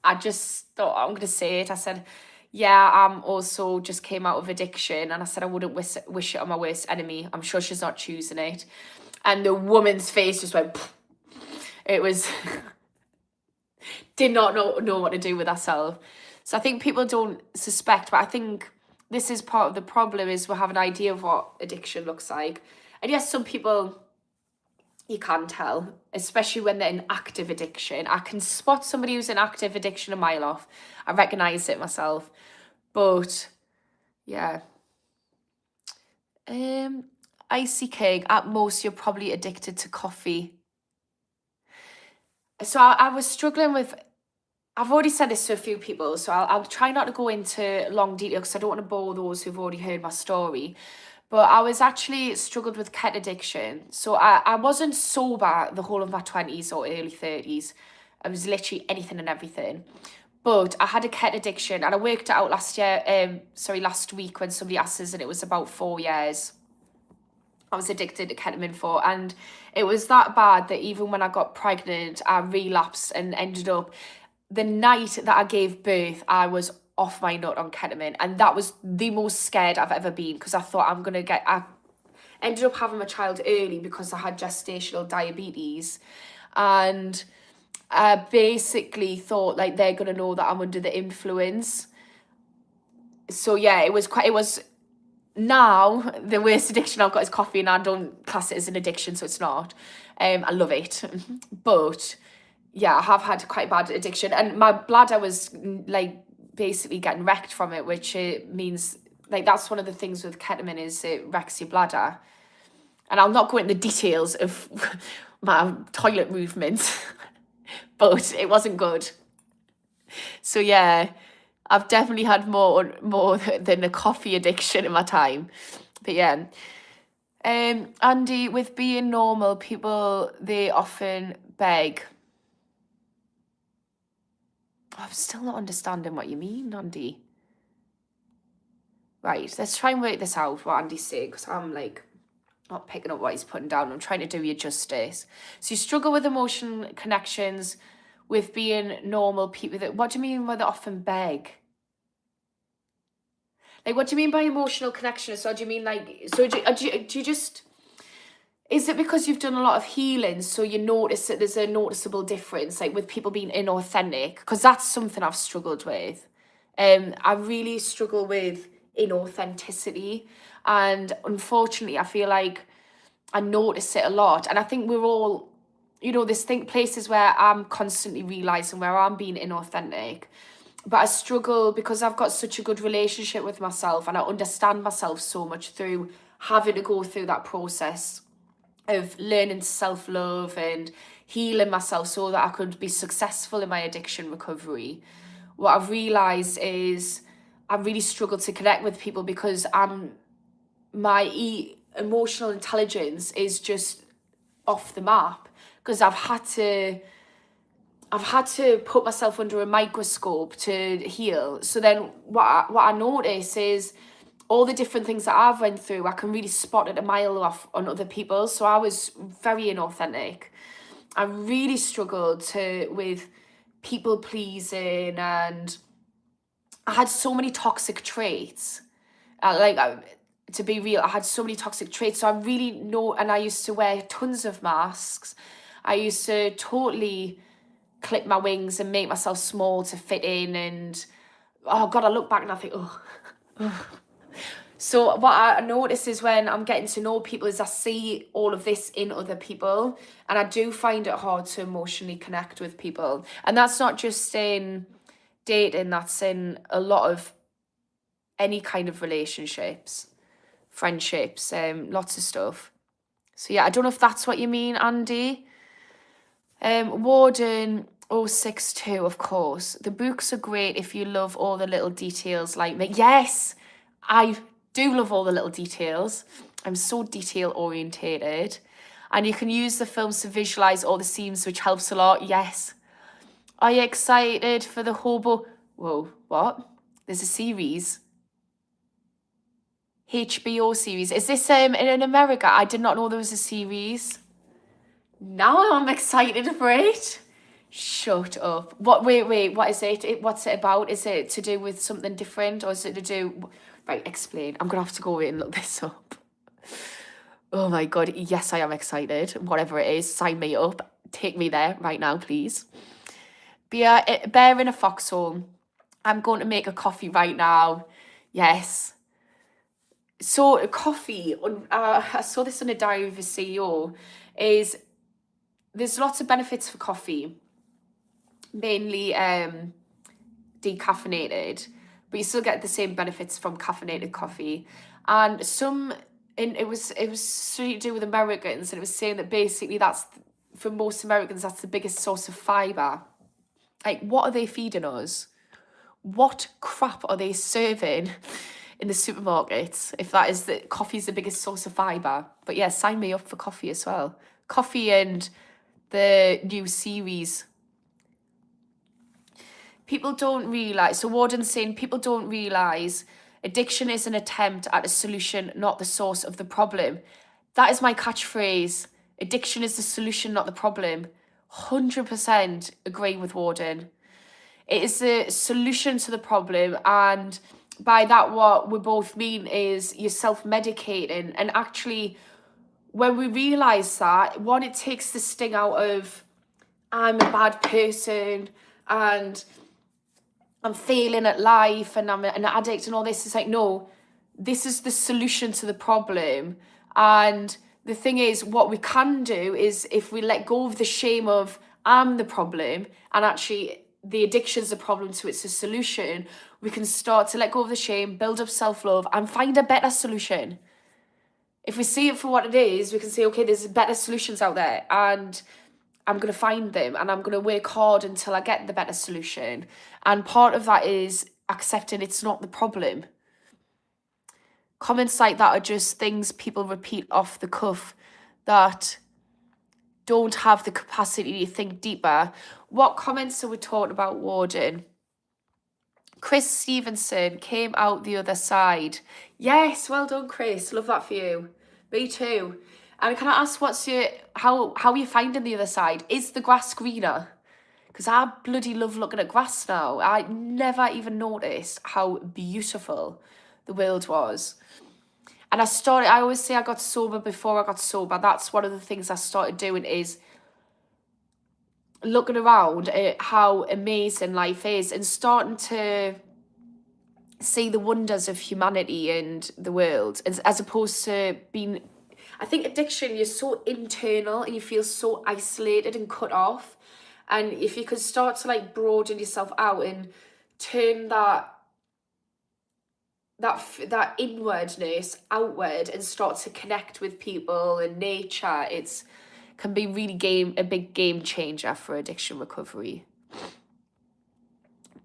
I just thought I'm going to say it. I said, yeah, I'm also just came out of addiction. And I said I wouldn't wish it on my worst enemy. I'm sure she's not choosing it. And the woman's face just went, pfft. It was, did not know what to do with herself. So I think people don't suspect, but I think this is part of the problem is we have an idea of what addiction looks like. And yes, some people you can tell, especially when they're in active addiction. I can spot somebody who's in active addiction a mile off. I recognise it myself. But yeah. Icy King, at most you're probably addicted to coffee. So I was struggling with, I've already said this to a few people, so I'll try not to go into long detail because I don't want to bore those who've already heard my story. But I was actually struggled with ket addiction. So I wasn't sober the whole of my 20s or early 30s. I was literally anything and everything. But I had a ket addiction and I worked it out last week when somebody asked us, and it was about 4 years. I was addicted to ketamine for, and it was that bad that even when I got pregnant, I relapsed and ended up, the night that I gave birth, I was off my nut on ketamine, and that was the most scared I've ever been because I thought I ended up having my child early because I had gestational diabetes, and I basically thought like they're gonna know that I'm under the influence. So yeah, it was now the worst addiction I've got is coffee, and I don't class it as an addiction, so it's not. I love it, but yeah, I have had quite bad addiction, and my bladder was like basically getting wrecked from it, which it means like that's one of the things with ketamine is it wrecks your bladder. And I'll not go into the details of my toilet movements, but it wasn't good. So yeah, I've definitely had more than a coffee addiction in my time. But yeah. Andy, with being normal, people, they often beg. I'm still not understanding what you mean, Andy. Right, let's try and work this out, what Andy's saying, because I'm like not picking up what he's putting down. I'm trying to do you justice. So you struggle with emotional connections with being normal people. What do you mean by they often beg? Like, what do you mean by emotional connection? So do you mean like, so do you just, is it because you've done a lot of healing so you notice that there's a noticeable difference, like with people being inauthentic? Because that's something I've struggled with. I really struggle with inauthenticity, and unfortunately I feel like I notice it a lot, and I think we're all, there's places where I'm constantly realizing where I'm being inauthentic, but I struggle because I've got such a good relationship with myself and I understand myself so much through having to go through that process of learning self-love and healing myself so that I could be successful in my addiction recovery. What I've realised is I really struggle to connect with people because my emotional intelligence is just off the map, because I've had to put myself under a microscope to heal. So then what I notice is all the different things that I've went through, I can really spot it a mile off on other people. So I was very inauthentic. I really struggled with people pleasing, and I had so many toxic traits. To be real, I had so many toxic traits. So I really know, and I used to wear tons of masks. I used to totally clip my wings and make myself small to fit in, and oh God, I look back and I think, oh. So what I notice is when I'm getting to know people is I see all of this in other people, and I do find it hard to emotionally connect with people. And that's not just in dating, that's in a lot of any kind of relationships, friendships, lots of stuff. So yeah, I don't know if that's what you mean, Andy. Warden 062, of course. The books are great if you love all the little details like me. Yes, I do love all the little details. I'm so detail orientated. And you can use the films to visualize all the scenes, which helps a lot. Yes. Are you excited for the hobo? Whoa, what? There's a series. HBO series. Is this in America? I did not know there was a series. Now I'm excited for it. Shut up. What? Wait. What is it? What's it about? Is it to do with something different, or is it to do? Right, explain. I'm gonna have to go away and look this up. Oh my God. Yes, I am excited. Whatever it is, sign me up. Take me there right now, please. Bear in a foxhole. I'm going to make a coffee right now. Yes. So coffee, I saw this on a diary of a CEO, is there's lots of benefits for coffee, mainly decaffeinated, but you still get the same benefits from caffeinated coffee. And it was to do with Americans, and it was saying that basically that's, for most Americans, that's the biggest source of fiber. Like, what are they feeding us? What crap are they serving in the supermarkets if that is that coffee's the biggest source of fiber? But yeah, sign me up for coffee as well. Coffee and the new series. People don't realise, so Warden's saying people don't realise addiction is an attempt at a solution, not the source of the problem. That is my catchphrase. Addiction is the solution, not the problem. 100% agree with Warden. It is the solution to the problem, and by that what we both mean is you're self-medicating. And actually, when we realise that, one, it takes the sting out of I'm a bad person and I'm failing at life and I'm an addict and all this. It's like, no, this is the solution to the problem. And the thing is, what we can do is if we let go of the shame of I'm the problem and actually the addiction's the problem, so it's a solution, we can start to let go of the shame, build up self-love and find a better solution. If we see it for what it is, we can say, okay, there's better solutions out there and I'm going to find them and I'm going to work hard until I get the better solution. And part of that is accepting it's not the problem. Comments like that are just things people repeat off the cuff that don't have the capacity to think deeper. What comments are we talking about, Warden? Chris Stevenson came out the other side. Yes, well done, Chris. Love that for you. Me too. And can I ask, how are you finding the other side? Is the grass greener? Because I bloody love looking at grass now. I never even noticed how beautiful the world was. And I always say I got sober before I got sober. That's one of the things I started doing, is looking around at how amazing life is and starting to see the wonders of humanity and the world, as opposed to being, I think addiction, you're so internal and you feel so isolated and cut off. And if you could start to like broaden yourself out and turn that inwardness outward and start to connect with people and nature, it's can be really a big game changer for addiction recovery.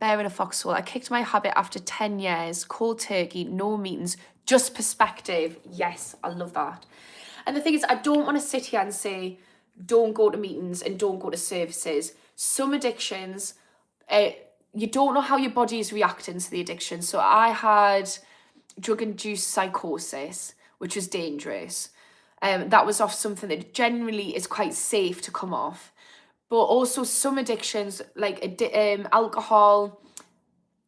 Bear in a foxhole. I kicked my habit after 10 years, cold turkey, no meetings, just perspective. Yes, I love that. And the thing is, I don't want to sit here and say, don't go to meetings and don't go to services. Some addictions, you don't know how your body is reacting to the addiction. So I had drug-induced psychosis, which was dangerous. That was off something that generally is quite safe to come off. But also some addictions like alcohol,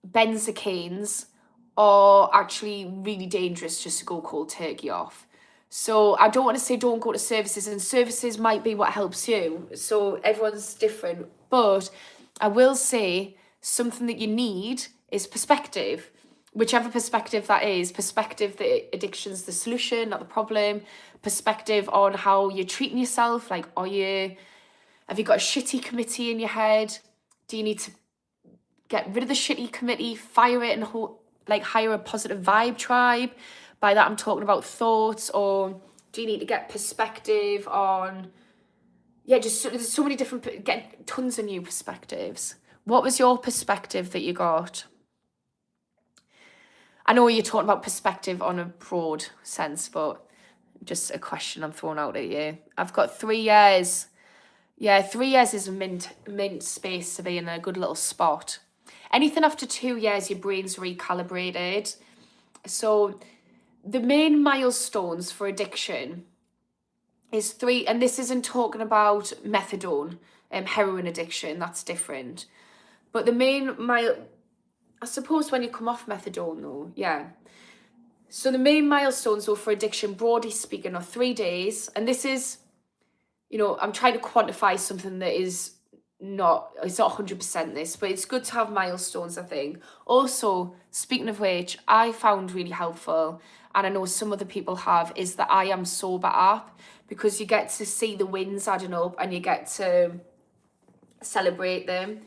benzocaines are actually really dangerous just to go cold turkey off. So I don't want to say don't go to services, and services might be what helps you. So everyone's different. But I will say something that you need is perspective. Whichever perspective that is, perspective that addiction's the solution, not the problem, perspective on how you're treating yourself, like have you got a shitty committee in your head? Do you need to get rid of the shitty committee, fire it and hire a positive vibe tribe? By that I'm talking about thoughts. Or do you need to get perspective on, just there's so many different, get tons of new perspectives. What was your perspective that you got? I know you're talking about perspective on a broad sense, but just a question I'm throwing out at you. I've got 3 years. Yeah, 3 years is a mint space to be in a good little spot. Anything after 2 years, your brain's recalibrated. So the main milestones for addiction is 3, and this isn't talking about methadone. Heroin addiction, that's different. But the main, I suppose when you come off methadone though, yeah. So the main milestones though for addiction, broadly speaking, are 3 days. And this is, I'm trying to quantify something that is it's not 100% this, but it's good to have milestones, I think. Also, speaking of which, I found really helpful, and I know some other people have, is the I Am Sober app, because you get to see the wins adding up and you get to celebrate them.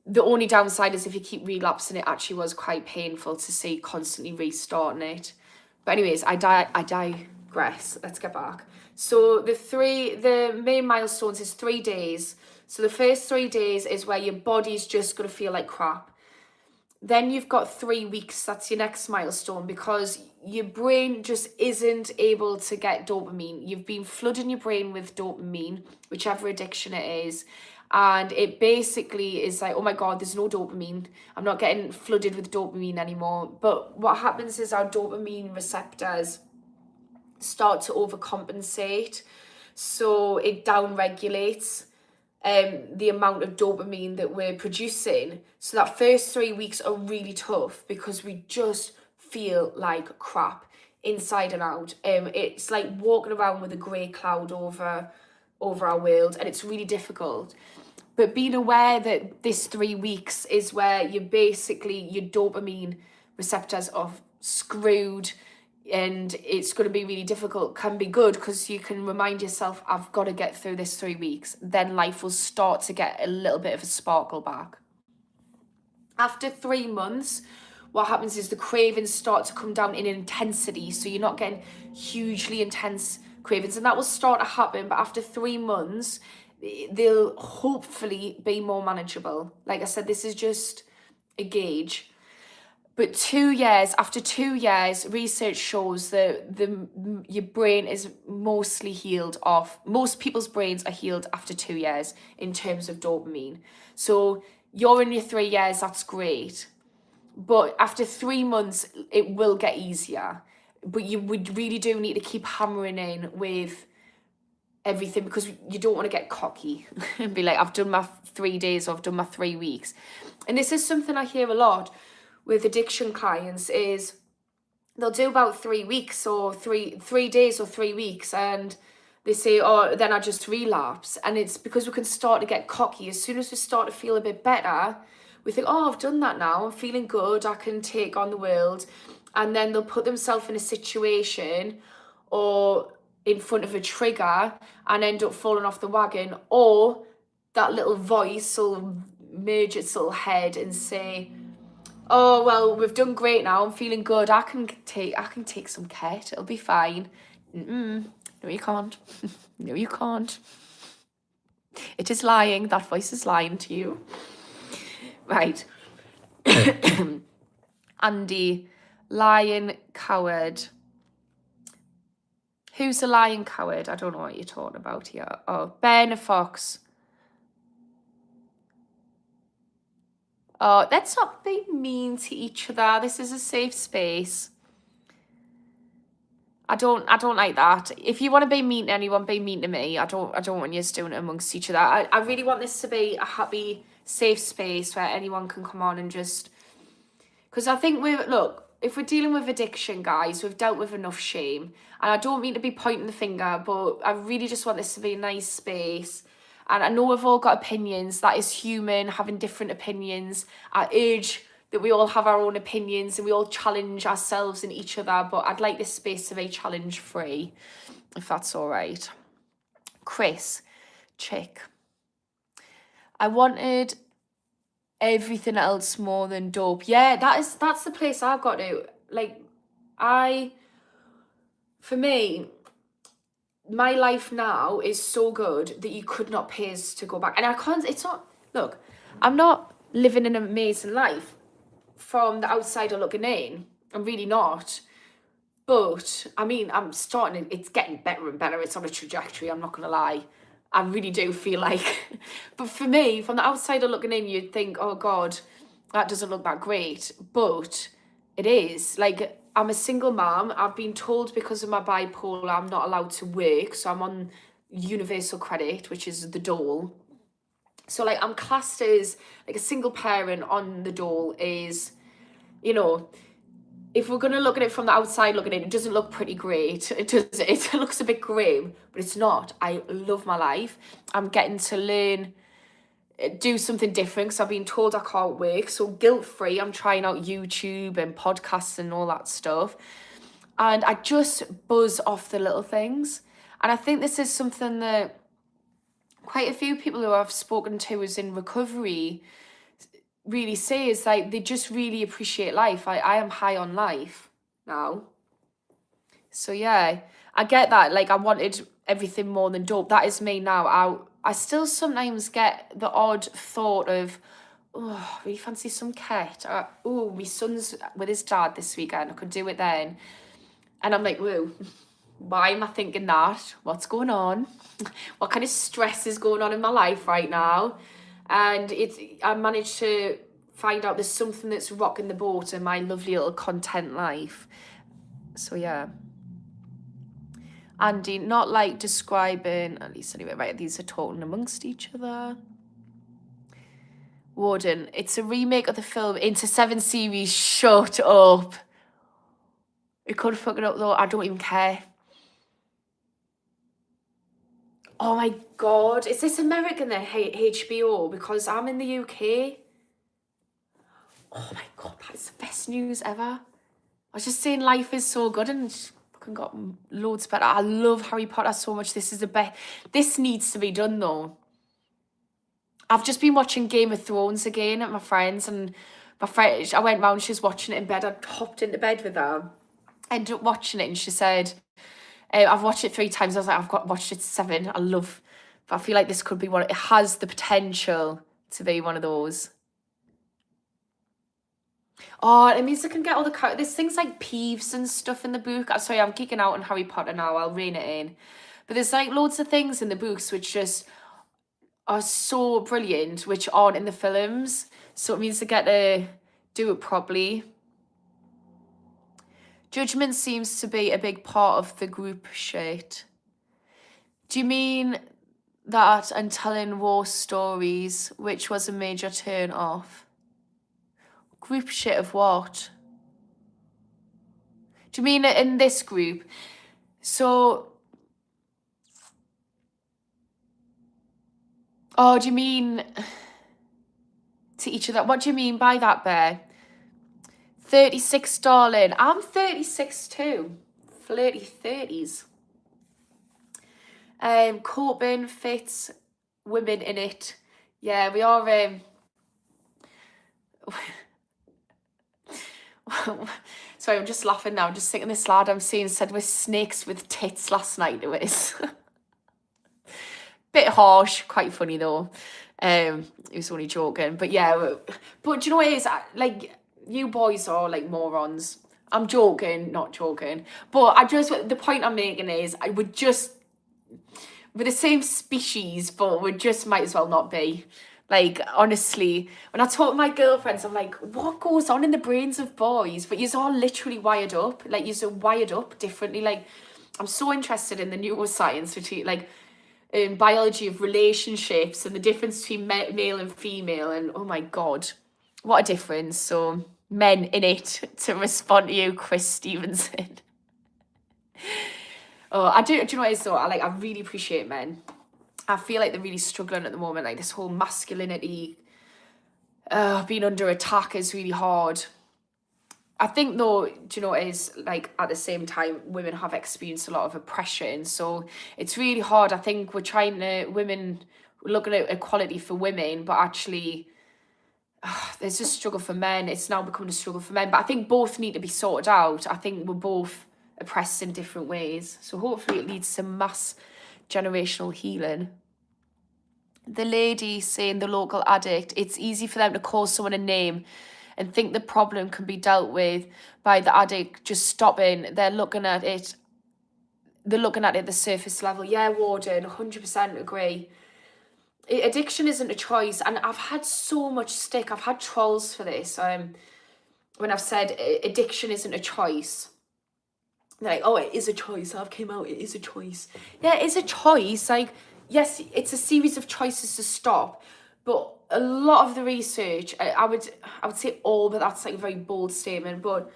The only downside is if you keep relapsing, it actually was quite painful to see constantly restarting it. But anyways, I digress. Let's get back. So the main milestones is 3 days. So the first 3 days is where your body's just going to feel like crap. Then you've got 3 weeks. That's your next milestone, because your brain just isn't able to get dopamine. You've been flooding your brain with dopamine, whichever addiction it is. And it basically is like, oh my God, there's no dopamine. I'm not getting flooded with dopamine anymore. But what happens is our dopamine receptors start to overcompensate. So it downregulates the amount of dopamine that we're producing. So that first 3 weeks are really tough because we just feel like crap inside and out. It's like walking around with a grey cloud over our world, and it's really difficult. But being aware that this 3 weeks is where your dopamine receptors are screwed, and it's going to be really difficult, can be good, because you can remind yourself, I've got to get through this 3 weeks. Then life will start to get a little bit of a sparkle back. After 3 months, what happens is the cravings start to come down in intensity. So you're not getting hugely intense cravings, and that will start to happen. But after 3 months, they'll hopefully be more manageable. Like I said, this is just a gauge. But after 2 years, research shows that your brain is mostly healed off. Most people's brains are healed after 2 years in terms of dopamine. So you're in your 3 years, that's great. But after 3 months, it will get easier. But you would really do need to keep hammering in with everything, because you don't want to get cocky and be like, I've done my 3 days, or I've done my 3 weeks. And this is something I hear a lot with addiction clients, is they'll do about 3 weeks or 3 days or 3 weeks, and they say, oh, then I just relapse. And it's because we can start to get cocky. As soon as we start to feel a bit better, we think, oh, I've done that now, I'm feeling good, I can take on the world. And then they'll put themselves in a situation or in front of a trigger and end up falling off the wagon, or that little voice will merge its little head and say, oh, well, we've done great now, I'm feeling good, I can take some ket, it'll be fine. No, you can't. No, you can't. It is lying. That voice is lying to you. Right. Andy, lion, coward. Who's a lion, coward? I don't know what you're talking about here. Oh, bear and a fox. Oh, let's not be mean to each other. This is a safe space. I don't like that. If you want to be mean to anyone, be mean to me. I don't want you doing it amongst each other. I really want this to be a happy, safe space where anyone can come on and just... Because I think if we're dealing with addiction, guys, we've dealt with enough shame. And I don't mean to be pointing the finger, but I really just want this to be a nice space. And I know we've all got opinions. That is human, having different opinions. I urge that we all have our own opinions and we all challenge ourselves and each other. But I'd like this space to be challenge-free, if that's all right. Chris, chick. I wanted everything else more than dope. Yeah, that's the place I've got to. For me, my life now is so good that you could not pay us to go back. And I can't, I'm not living an amazing life from the outsider looking in. I'm really not. But, I mean, it's getting better and better. It's on a trajectory, I'm not going to lie. I really do feel like, but for me, from the outsider looking in, you'd think, oh God, that doesn't look that great. But it is. Like, I'm a single mom. I've been told because of my bipolar, I'm not allowed to work. So I'm on universal credit, which is the dole. So like I'm classed as like a single parent on the dole is, you know, if we're going to look at it from the outside, looking at it, it doesn't look pretty great. It looks a bit grim, but it's not. I love my life. I'm getting to learn, do something different because I've been told I can't work. So guilt-free, I'm trying out YouTube and podcasts and all that stuff. And I just buzz off the little things. And I think this is something that quite a few people who I've spoken to who's in recovery really say is like they just really appreciate life. I am high on life now. So yeah, I get that. Like I wanted everything more than dope. That is me now. I still sometimes get the odd thought of, oh, really fancy some ket. Oh, my son's with his dad this weekend. I could do it then. And I'm like, whoa, why am I thinking that? What's going on? What kind of stress is going on in my life right now? And I managed to find out there's something that's rocking the boat in my lovely little content life. So yeah. Andy, not like describing, at least anyway, right, these are talking amongst each other. Warden, it's a remake of the film into 7 series. Shut up. It could fuck it up though. I don't even care. Oh my God. Is this American then? HBO? Because I'm in the UK. Oh my God, that is the best news ever. I was just saying life is so good and fucking got loads better. I love Harry Potter so much. This is the best. This needs to be done though. I've just been watching Game of Thrones again at my friend's, and my friend, I went round, she was watching it in bed. I hopped into bed with her, ended up watching it, and she said, I've watched it 3 times. I was like, watched it 7. But I feel like this could be one. It has the potential to be one of those. Oh, it means I can get all the there's things like peeves and stuff in the book. Sorry, I'm geeking out on Harry Potter now. I'll rein it in. But there's like loads of things in the books which just are so brilliant, which aren't in the films. So it means I get to do it properly. Judgment seems to be a big part of the group shit. Do you mean that and telling war stories, which was a major turn off? Group shit of what? Do you mean in this group? So, oh, do you mean to each other? What do you mean by that, Bear? 36, darling. I'm 36 too. Flirty 30s. Corbyn fits women in it. Yeah, we are. Sorry, I'm just laughing now. I'm just thinking this lad I'm seeing said we're snakes with tits last night. It was bit harsh, quite funny though. He was only joking, but yeah. But do you know what it is? Like, you boys are like morons. I'm joking, not joking. But the point I'm making is I would just, we're the same species, but we just might as well not be. Like, honestly, when I talk to my girlfriends, I'm like, what goes on in the brains of boys? But you're all literally wired up. Like, you're wired up differently. Like, I'm so interested in the neuroscience, between like biology of relationships and the difference between male and female. And oh my God, what a difference. So, men in it, to respond to you, Chris Stevenson. Oh, I do you know what it is though? I really appreciate men. I feel like they're really struggling at the moment. Like, this whole masculinity being under attack is really hard. I think though, do you know what it is? Like, at the same time, women have experienced a lot of oppression. So it's really hard. I think we're looking at equality for women, but actually there's a struggle for men. It's now becoming a struggle for men. But I think both need to be sorted out. I think we're both oppressed in different ways. So hopefully it leads to mass generational healing. The lady saying the local addict, it's easy for them to call someone a name and think the problem can be dealt with by the addict just stopping. They're looking at it the surface level. Yeah, Warden, 100% agree. Addiction isn't a choice, and I've had so much stick. I've had trolls for this. When I've said addiction isn't a choice. They're like, oh, it is a choice. I've came out, it is a choice. Yeah, it is a choice. Like, yes, it's a series of choices to stop, But a lot of the research, I would say all, but that's like a very bold statement, but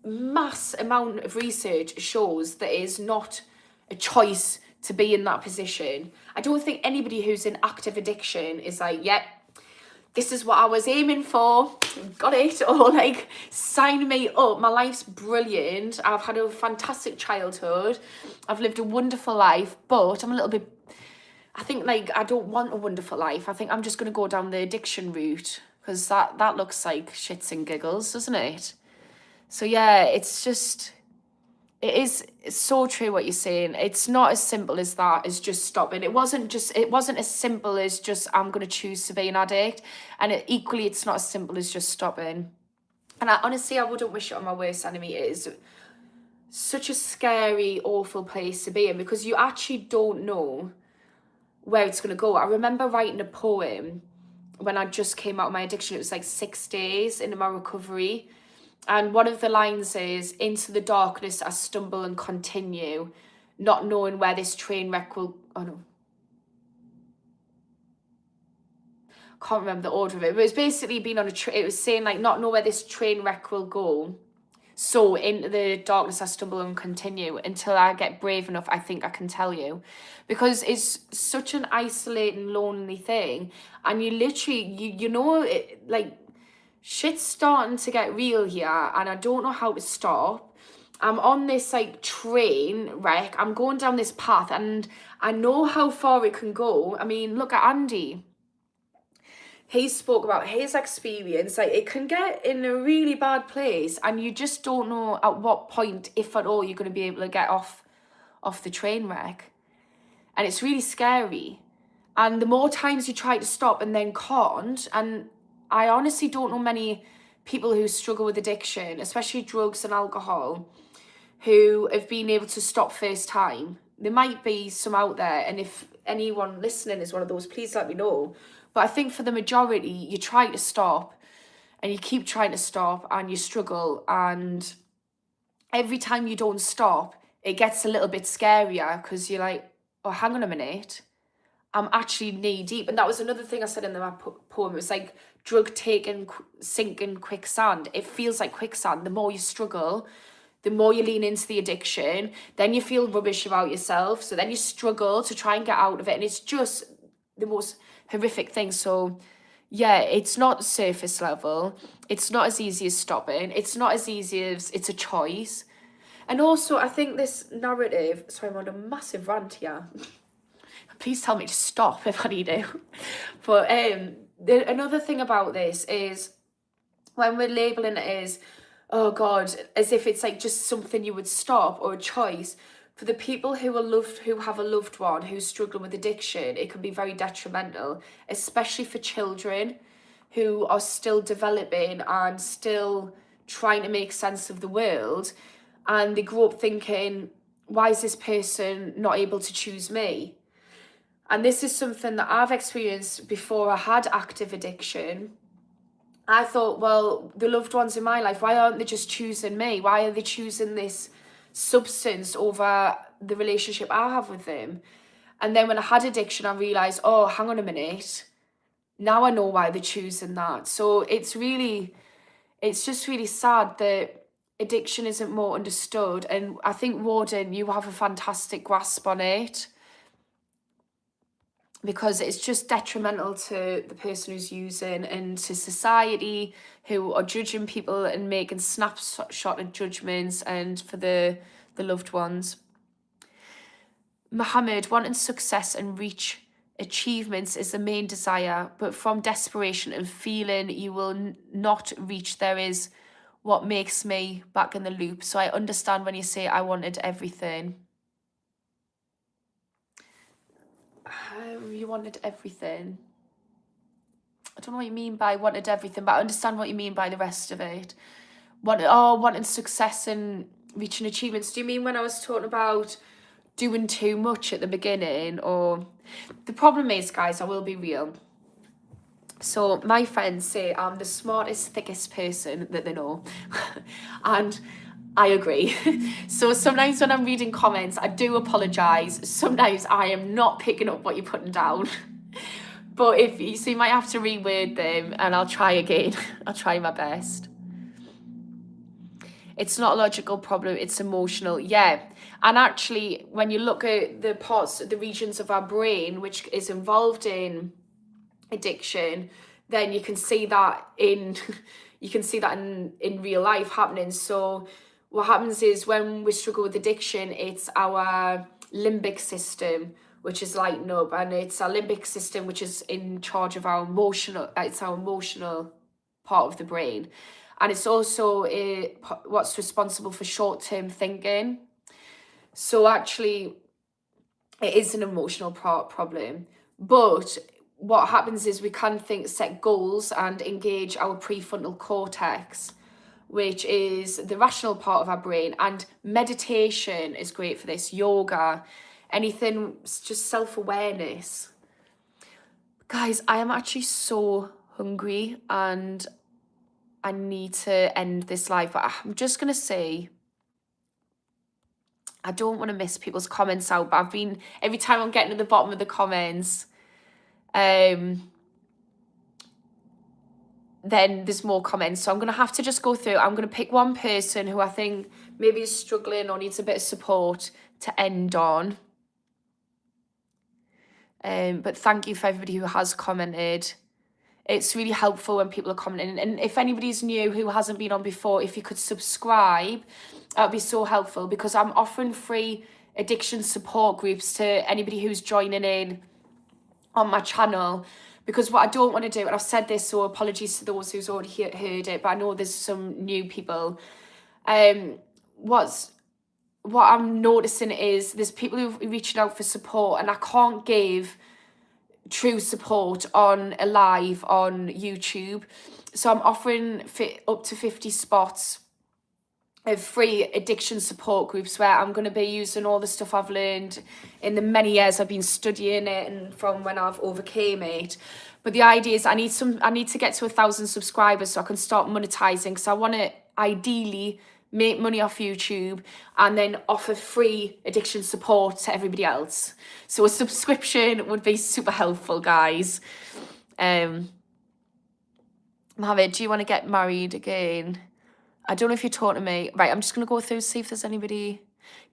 mass amount of research shows that it is not a choice to be in that position. I don't think anybody who's in active addiction is like, yep, this is what I was aiming for, got it, or like, sign me up, my life's brilliant, I've had a fantastic childhood, I've lived a wonderful life, but I'm a little bit, I think, like, I don't want a wonderful life. I think I'm just going to go down the addiction route, because that looks like shits and giggles, doesn't it? So yeah, it's it's so true what you're saying. It's not as simple as that, as just stopping. It wasn't as simple as just, I'm going to choose to be an addict. And equally, it's not as simple as just stopping. And honestly, I wouldn't wish it on my worst enemy. It is such a scary, awful place to be in, because you actually don't know where it's going to go. I remember writing a poem when I just came out of my addiction. It was like 6 days into my recovery. And one of the lines is, into the darkness I stumble and continue, not knowing where this train wreck will... Oh, no. Can't remember the order of it. But it was basically being on a train. It was saying, like, not know where this train wreck will go. So into the darkness I stumble and continue. Until I get brave enough, I think I can tell you. Because it's such an isolating, lonely thing. And you literally, you know, it, like... shit's starting to get real here, and I don't know how to stop. I'm on this like train wreck. I'm going down this path, and I know how far it can go. I mean, look at Andy. He spoke about his experience. Like, it can get in a really bad place, and you just don't know at what point, if at all, you're going to be able to get off the train wreck. And it's really scary. And the more times you try to stop and then can't, and I honestly don't know many people who struggle with addiction, especially drugs and alcohol, who have been able to stop first time. There might be some out there, and if anyone listening is one of those, please let me know. But I think for the majority, you try to stop, and you keep trying to stop, and you struggle, and every time you don't stop, it gets a little bit scarier, because you're like, oh, hang on a minute, I'm actually knee deep. And that was another thing I said in my poem. It was like drug taking, sinking quicksand. It feels like quicksand. The more you struggle, the more you lean into the addiction, then you feel rubbish about yourself. So then you struggle to try and get out of it. And it's just the most horrific thing. So yeah, it's not surface level. It's not as easy as stopping. It's not as easy as it's a choice. And also, I think this narrative, sorry, I'm on a massive rant here. Please tell me to stop if I need to. But another thing about this is, when we're labelling it as, oh God, as if it's like just something you would stop or a choice, for the people who have a loved one who's struggling with addiction, it can be very detrimental, especially for children who are still developing and still trying to make sense of the world. And they grow up thinking, why is this person not able to choose me? And this is something that I've experienced before I had active addiction. I thought, well, the loved ones in my life, why aren't they just choosing me? Why are they choosing this substance over the relationship I have with them? And then when I had addiction, I realised, oh, hang on a minute. Now I know why they're choosing that. So it's just really sad that addiction isn't more understood. And I think, Warden, you have a fantastic grasp on it, because it's just detrimental to the person who's using, and to society who are judging people and making snapshot judgments, and for the loved ones. Mohammed, wanting success and reach achievements is the main desire, but from desperation and feeling you will not reach there is what makes me back in the loop. So I understand when you say I wanted everything. You wanted everything. I don't know what you mean by wanted everything, but I understand what you mean by the rest of it. Wanting success and reaching achievements. Do you mean when I was talking about doing too much at the beginning? Or the problem is, guys, I will be real. So my friends say I'm the smartest, thickest person that they know. And I agree. So sometimes when I'm reading comments, I do apologise. Sometimes I am not picking up what you're putting down. But so you might have to reword them, and I'll try again. I'll try my best. It's not a logical problem, it's emotional. Yeah. And actually, when you look at the regions of our brain which is involved in addiction, then you can see that in in real life happening. So what happens is when we struggle with addiction, it's our limbic system which is lighting up, and it's our limbic system which is in charge of our emotional part of the brain. And it's also what's responsible for short-term thinking. So actually, it is an emotional problem. But what happens is we can set goals and engage our prefrontal cortex, which is the rational part of our brain. And meditation is great for this, yoga, anything, just self-awareness. Guys, I am actually so hungry and I need to end this live, but I'm just going to say, I don't want to miss people's comments out, but every time I'm getting to the bottom of the comments, then there's more comments. So I'm going to have to just go through. I'm going to pick one person who I think maybe is struggling or needs a bit of support to end on. But thank you for everybody who has commented. It's really helpful when people are commenting. And if anybody's new who hasn't been on before, if you could subscribe, that would be so helpful, because I'm offering free addiction support groups to anybody who's joining in on my channel. Because what I don't want to do, and I've said this, so apologies to those who's already heard it, but I know there's some new people. What I'm noticing is there's people who are reaching out for support, and I can't give true support on a live on YouTube. So I'm offering up to 50 spots of free addiction support groups where I'm going to be using all the stuff I've learned in the many years I've been studying it and from when I've overcame it. But the idea is I need to get to 1,000 subscribers so I can start monetizing, because I want to ideally make money off YouTube and then offer free addiction support to everybody else. So a subscription would be super helpful, guys. Mohammed, do you want to get married again? I don't know if you're talking to me. Right, I'm just going to go through, see if there's anybody.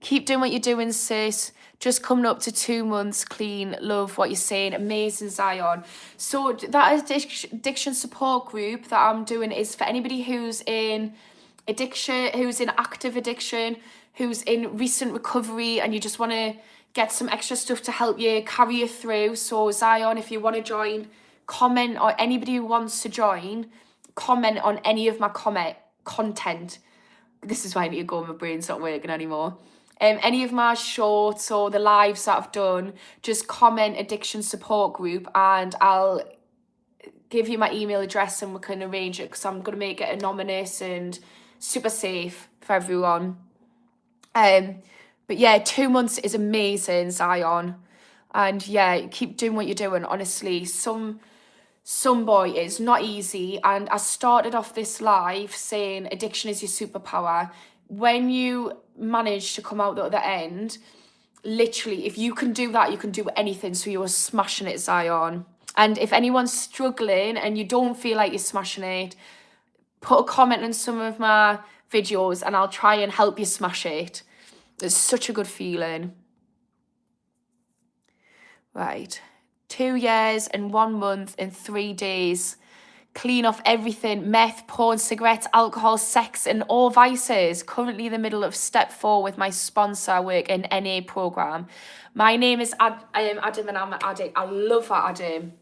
Keep doing what you're doing, sis. Just coming up to 2 months clean. Love what you're saying. Amazing, Zion. So that addiction support group that I'm doing is for anybody who's in addiction, who's in active addiction, who's in recent recovery, and you just want to get some extra stuff to help you carry you through. So Zion, if you want to join, comment, or anybody who wants to join, comment on any of my content. This is why I need to go, my brain's not working anymore. Any of my shorts or the lives that I've done, just comment addiction support group and I'll give you my email address and we can arrange it, because I'm going to make it anonymous and super safe for everyone. But yeah, 2 months is amazing, Zion. And yeah, keep doing what you're doing. Honestly, some boy, it's not easy. And I started off this live saying addiction is your superpower. When you manage to come out the other end, literally, if you can do that, you can do anything. So you are smashing it, Zion. And if anyone's struggling and you don't feel like you're smashing it, put a comment on some of my videos and I'll try and help you smash it. It's such a good feeling. Right. 2 years and 1 month and 3 days. Clean off everything: meth, porn, cigarettes, alcohol, sex, and all vices. Currently in the middle of step 4 with my sponsor. I work in NA program. My name is I am Adam and I'm an addict. I love that, Adam.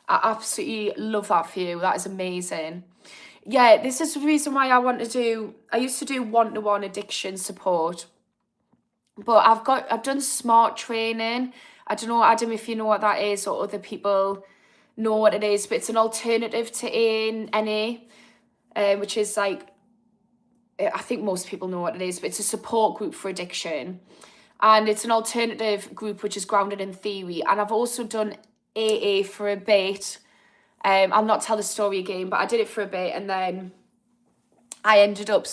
I absolutely love that for you. That is amazing. Yeah, this is the reason why I used to do one-to-one addiction support. But I've done SMART training. I don't know, Adam, if you know what that is or other people know what it is, but it's an alternative to NA, which is like, I think most people know what it is, but it's a support group for addiction. And it's an alternative group which is grounded in theory. And I've also done AA for a bit. I'll not tell the story again, but I did it for a bit and then I ended up,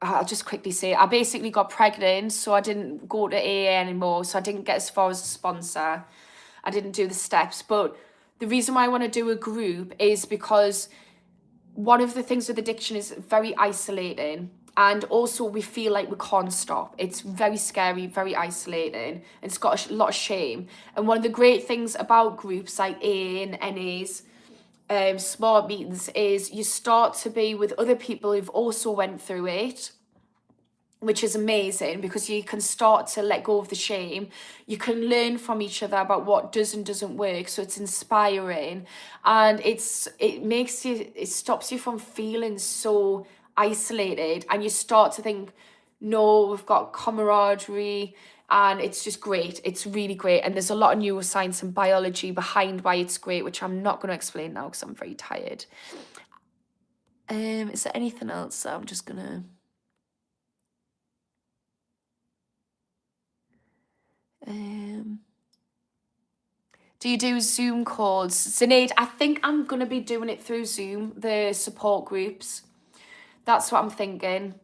I'll just quickly say, I basically got pregnant, so I didn't go to AA anymore, so I didn't get as far as a sponsor. I didn't do the steps. But the reason why I want to do a group is because one of the things with addiction is very isolating, and also we feel like we can't stop. It's very scary, very isolating, and it's got a lot of shame. And one of the great things about groups like AA and NAs, smart meetings, is you start to be with other people who've also went through it, which is amazing because you can start to let go of the shame. You can learn from each other about what does and doesn't work. So it's inspiring, and it stops you from feeling so isolated, and you start to think, no, we've got camaraderie, and it's just great. It's really great. And there's a lot of neuroscience and biology behind why it's great, which I'm not going to explain now because I'm very tired. Is there anything else that I'm just gonna do you do Zoom calls? Sinead, I think I'm going to be doing it through Zoom, the support groups. That's what I'm thinking.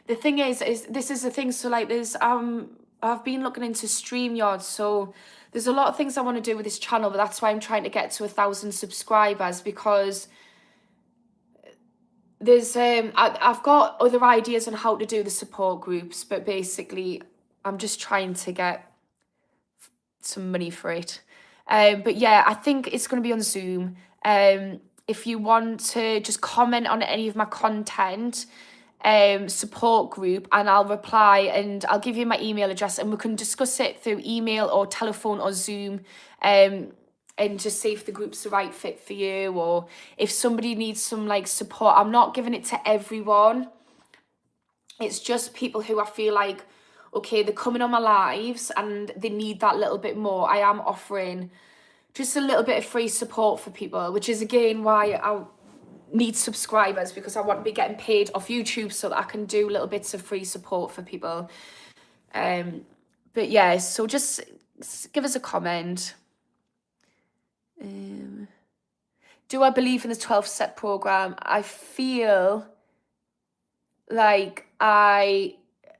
The thing is this is the thing. So like there's, I've been looking into StreamYard. So there's a lot of things I want to do with this channel, but that's why I'm trying to get to 1,000 subscribers, because there's, I've got other ideas on how to do the support groups, but basically I'm just trying to get some money for it. But yeah, I think it's going to be on Zoom. If you want to just comment on any of my content, support group, and I'll reply, and I'll give you my email address, and we can discuss it through email or telephone or Zoom, and just see if the group's the right fit for you, or if somebody needs some like support. I'm not giving it to everyone. It's just people who I feel like, okay, they're coming on my lives and they need that little bit more. I am offering just a little bit of free support for people, which is again why I need subscribers, because I want to be getting paid off YouTube so that I can do little bits of free support for people. But yeah, so just give us a comment. Do I believe in the 12-step program? I feel like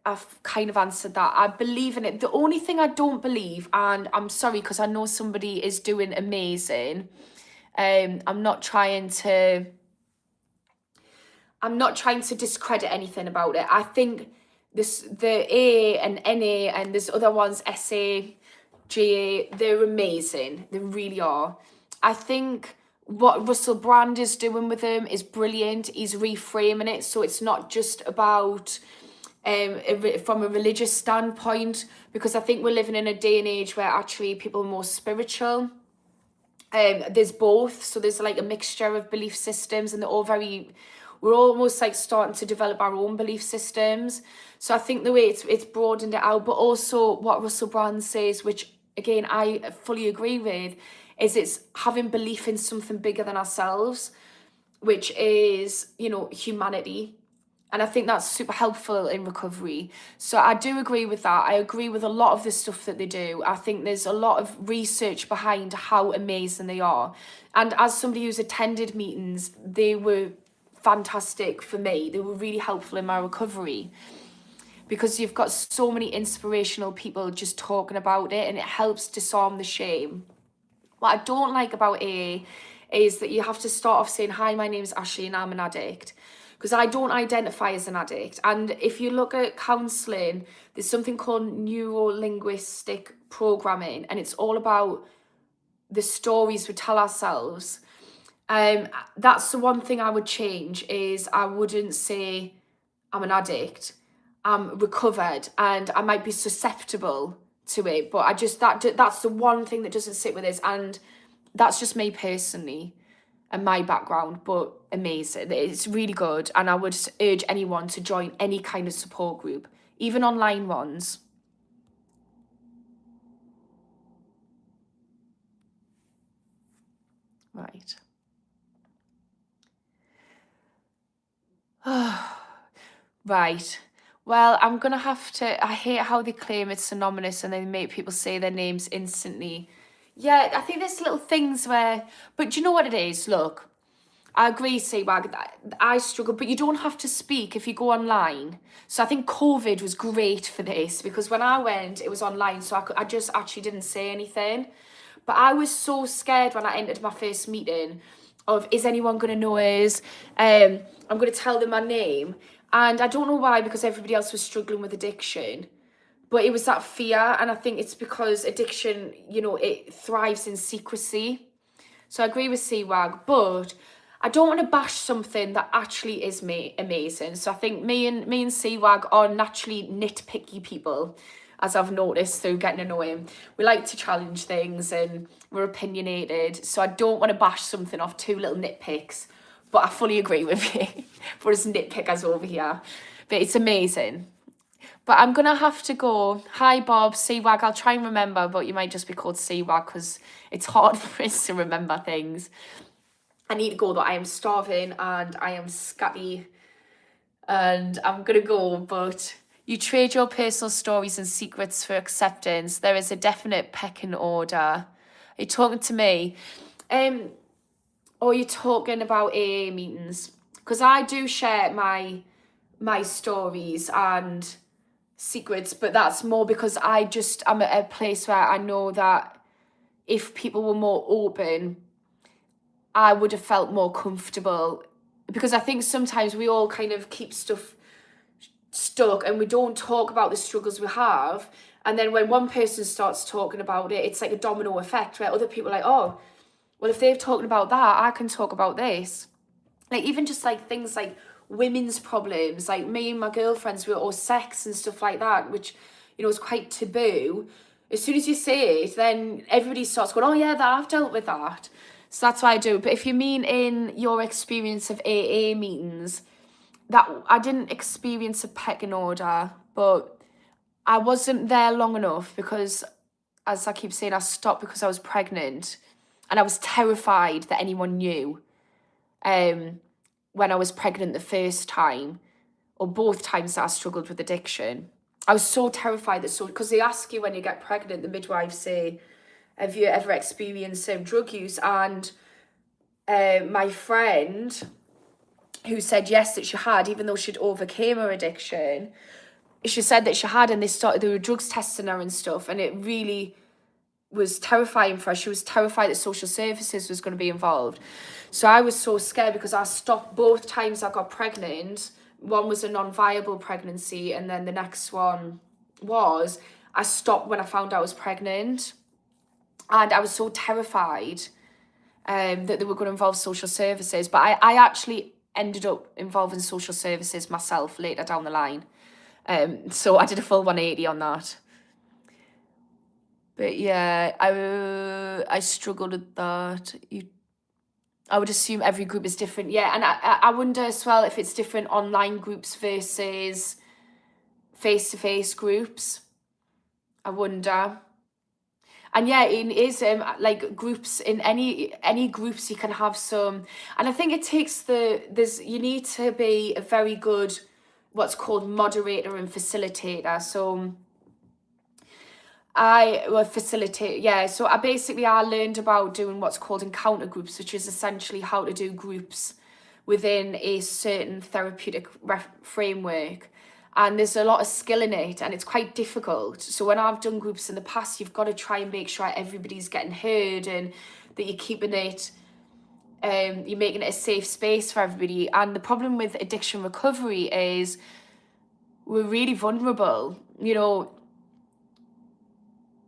I've kind of answered that. I believe in it. The only thing I don't believe, and I'm sorry because I know somebody is doing amazing, I'm not trying to discredit anything about it. I think the A and NA and there's other ones, SA, GA, they're amazing. They really are. I think what Russell Brand is doing with them is brilliant. He's reframing it so it's not just about from a religious standpoint, because I think we're living in a day and age where actually people are more spiritual. There's both, so there's like a mixture of belief systems, and we're almost like starting to develop our own belief systems. So I think the way it's broadened it out, but also what Russell Brand says, which again I fully agree with, is it's having belief in something bigger than ourselves, which is, humanity. And I think that's super helpful in recovery. So I do agree with that. I agree with a lot of the stuff that they do. I think there's a lot of research behind how amazing they are. And as somebody who's attended meetings, they were fantastic for me. They were really helpful in my recovery, because you've got so many inspirational people just talking about it, and it helps disarm the shame. What I don't like about AA is that you have to start off saying, hi, my name is Ashley and I'm an addict, because I don't identify as an addict. And if you look at counselling, there's something called neuro-linguistic programming, and it's all about the stories we tell ourselves. That's the one thing I would change, is I wouldn't say I'm an addict. I'm recovered and I might be susceptible to it, but that's the one thing that doesn't sit with us, and that's just me personally and my background. But amazing, it's really good, and I would urge anyone to join any kind of support group, even online ones. Right. Right. Well, I'm gonna have to. I hate how they claim it's anonymous and they make people say their names instantly. Yeah, I think there's little things where, but do you know what it is? Look, I agree, Seawag. I struggle, but you don't have to speak if you go online. So I think COVID was great for this, because when I went, it was online, so I just actually didn't say anything. But I was so scared when I entered my first meeting of, is anyone going to know us? I'm going to tell them my name. And I don't know why, because everybody else was struggling with addiction. But it was that fear, and I think it's because addiction, you know, it thrives in secrecy. So I agree with CWAG, but I don't want to bash something that actually is amazing. So I think me and CWAG are naturally nitpicky people, as I've noticed through getting to know him. We like to challenge things and we're opinionated. So I don't want to bash something off two little nitpicks, but I fully agree with you for us nitpickers over here. But it's amazing. But I'm going to have to go. Hi, Bob, CWAG. I'll try and remember, but you might just be called CWAG because it's hard for us to remember things. I need to go, though. I am starving and I am scatty and I'm going to go. But you trade your personal stories and secrets for acceptance. There is a definite pecking order. Are you talking to me? Or you're talking about AA meetings? Because I do share my stories and secrets, but that's more because I'm at a place where I know that if people were more open, I would have felt more comfortable, because I think sometimes we all kind of keep stuff stuck and we don't talk about the struggles we have, and then when one person starts talking about it, it's like a domino effect where other people are like, oh, well, if they're talking about that, I can talk about this. Like even just like things like women's problems, like me and my girlfriends, or sex and stuff like that, which, you know, is quite taboo. As soon as you say it, then everybody starts going, oh yeah, that I've dealt with that. So that's what I do. But if you mean in your experience of AA meetings, that I didn't experience a pecking order, but I wasn't there long enough because, as I keep saying, I stopped because I was pregnant and I was terrified that anyone knew. When I was pregnant the first time, or both times that I struggled with addiction, I was so terrified that because they ask you when you get pregnant, the midwives say, have you ever experienced drug use? And my friend who said yes, that she had, even though she'd overcame her addiction, she said that she had, and they were drugs testing her and stuff, and it really was terrifying for her. She was terrified that social services was going to be involved. So I was so scared because I stopped both times I got pregnant. One was a non-viable pregnancy, and then the next one was, I stopped when I found out I was pregnant. And I was so terrified that they were going to involve social services. But I actually ended up involving social services myself later down the line. So I did a full 180 on that. But yeah, I struggled with that. I would assume every group is different. Yeah, and I wonder as well if it's different online groups versus face-to-face groups. I wonder. And yeah, it is like groups, in any groups you can have some, and I think it takes you need to be a very good, what's called moderator and facilitator. So so I learned about doing what's called encounter groups, which is essentially how to do groups within a certain therapeutic framework. And there's a lot of skill in it, and it's quite difficult. So when I've done groups in the past, you've got to try and make sure everybody's getting heard and that you're keeping it, you're making it a safe space for everybody. And the problem with addiction recovery is we're really vulnerable. You know,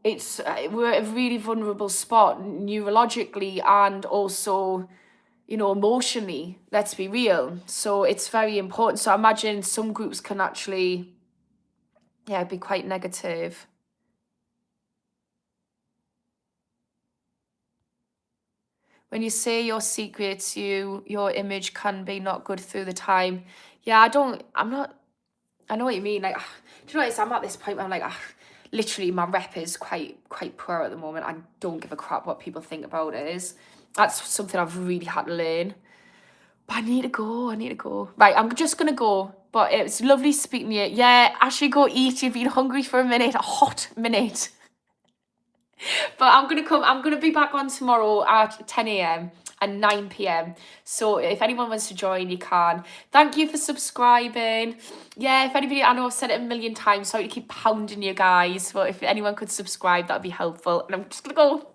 we're at a really vulnerable spot neurologically and also, you know, emotionally, let's be real. So it's very important. So I imagine some groups can actually, be quite negative. When you say your secrets, your image can be not good through the time. Yeah, I know what you mean. Like, do you know what it is? I'm at this point where I'm like, literally my rep is quite poor at the moment. I don't give a crap what people think about it. That's something I've really had to learn. But I need to go. Right, I'm just going to go. But it's lovely speaking to you. Yeah, actually go eat. You've been hungry for a hot minute. But I'm going to be back on tomorrow at 10 a.m. and 9 p.m. So if anyone wants to join, you can. Thank you for subscribing. Yeah, if anybody, I know I've said it a million times, sorry to keep pounding you guys, but if anyone could subscribe, that'd be helpful. And I'm just gonna go. Bye.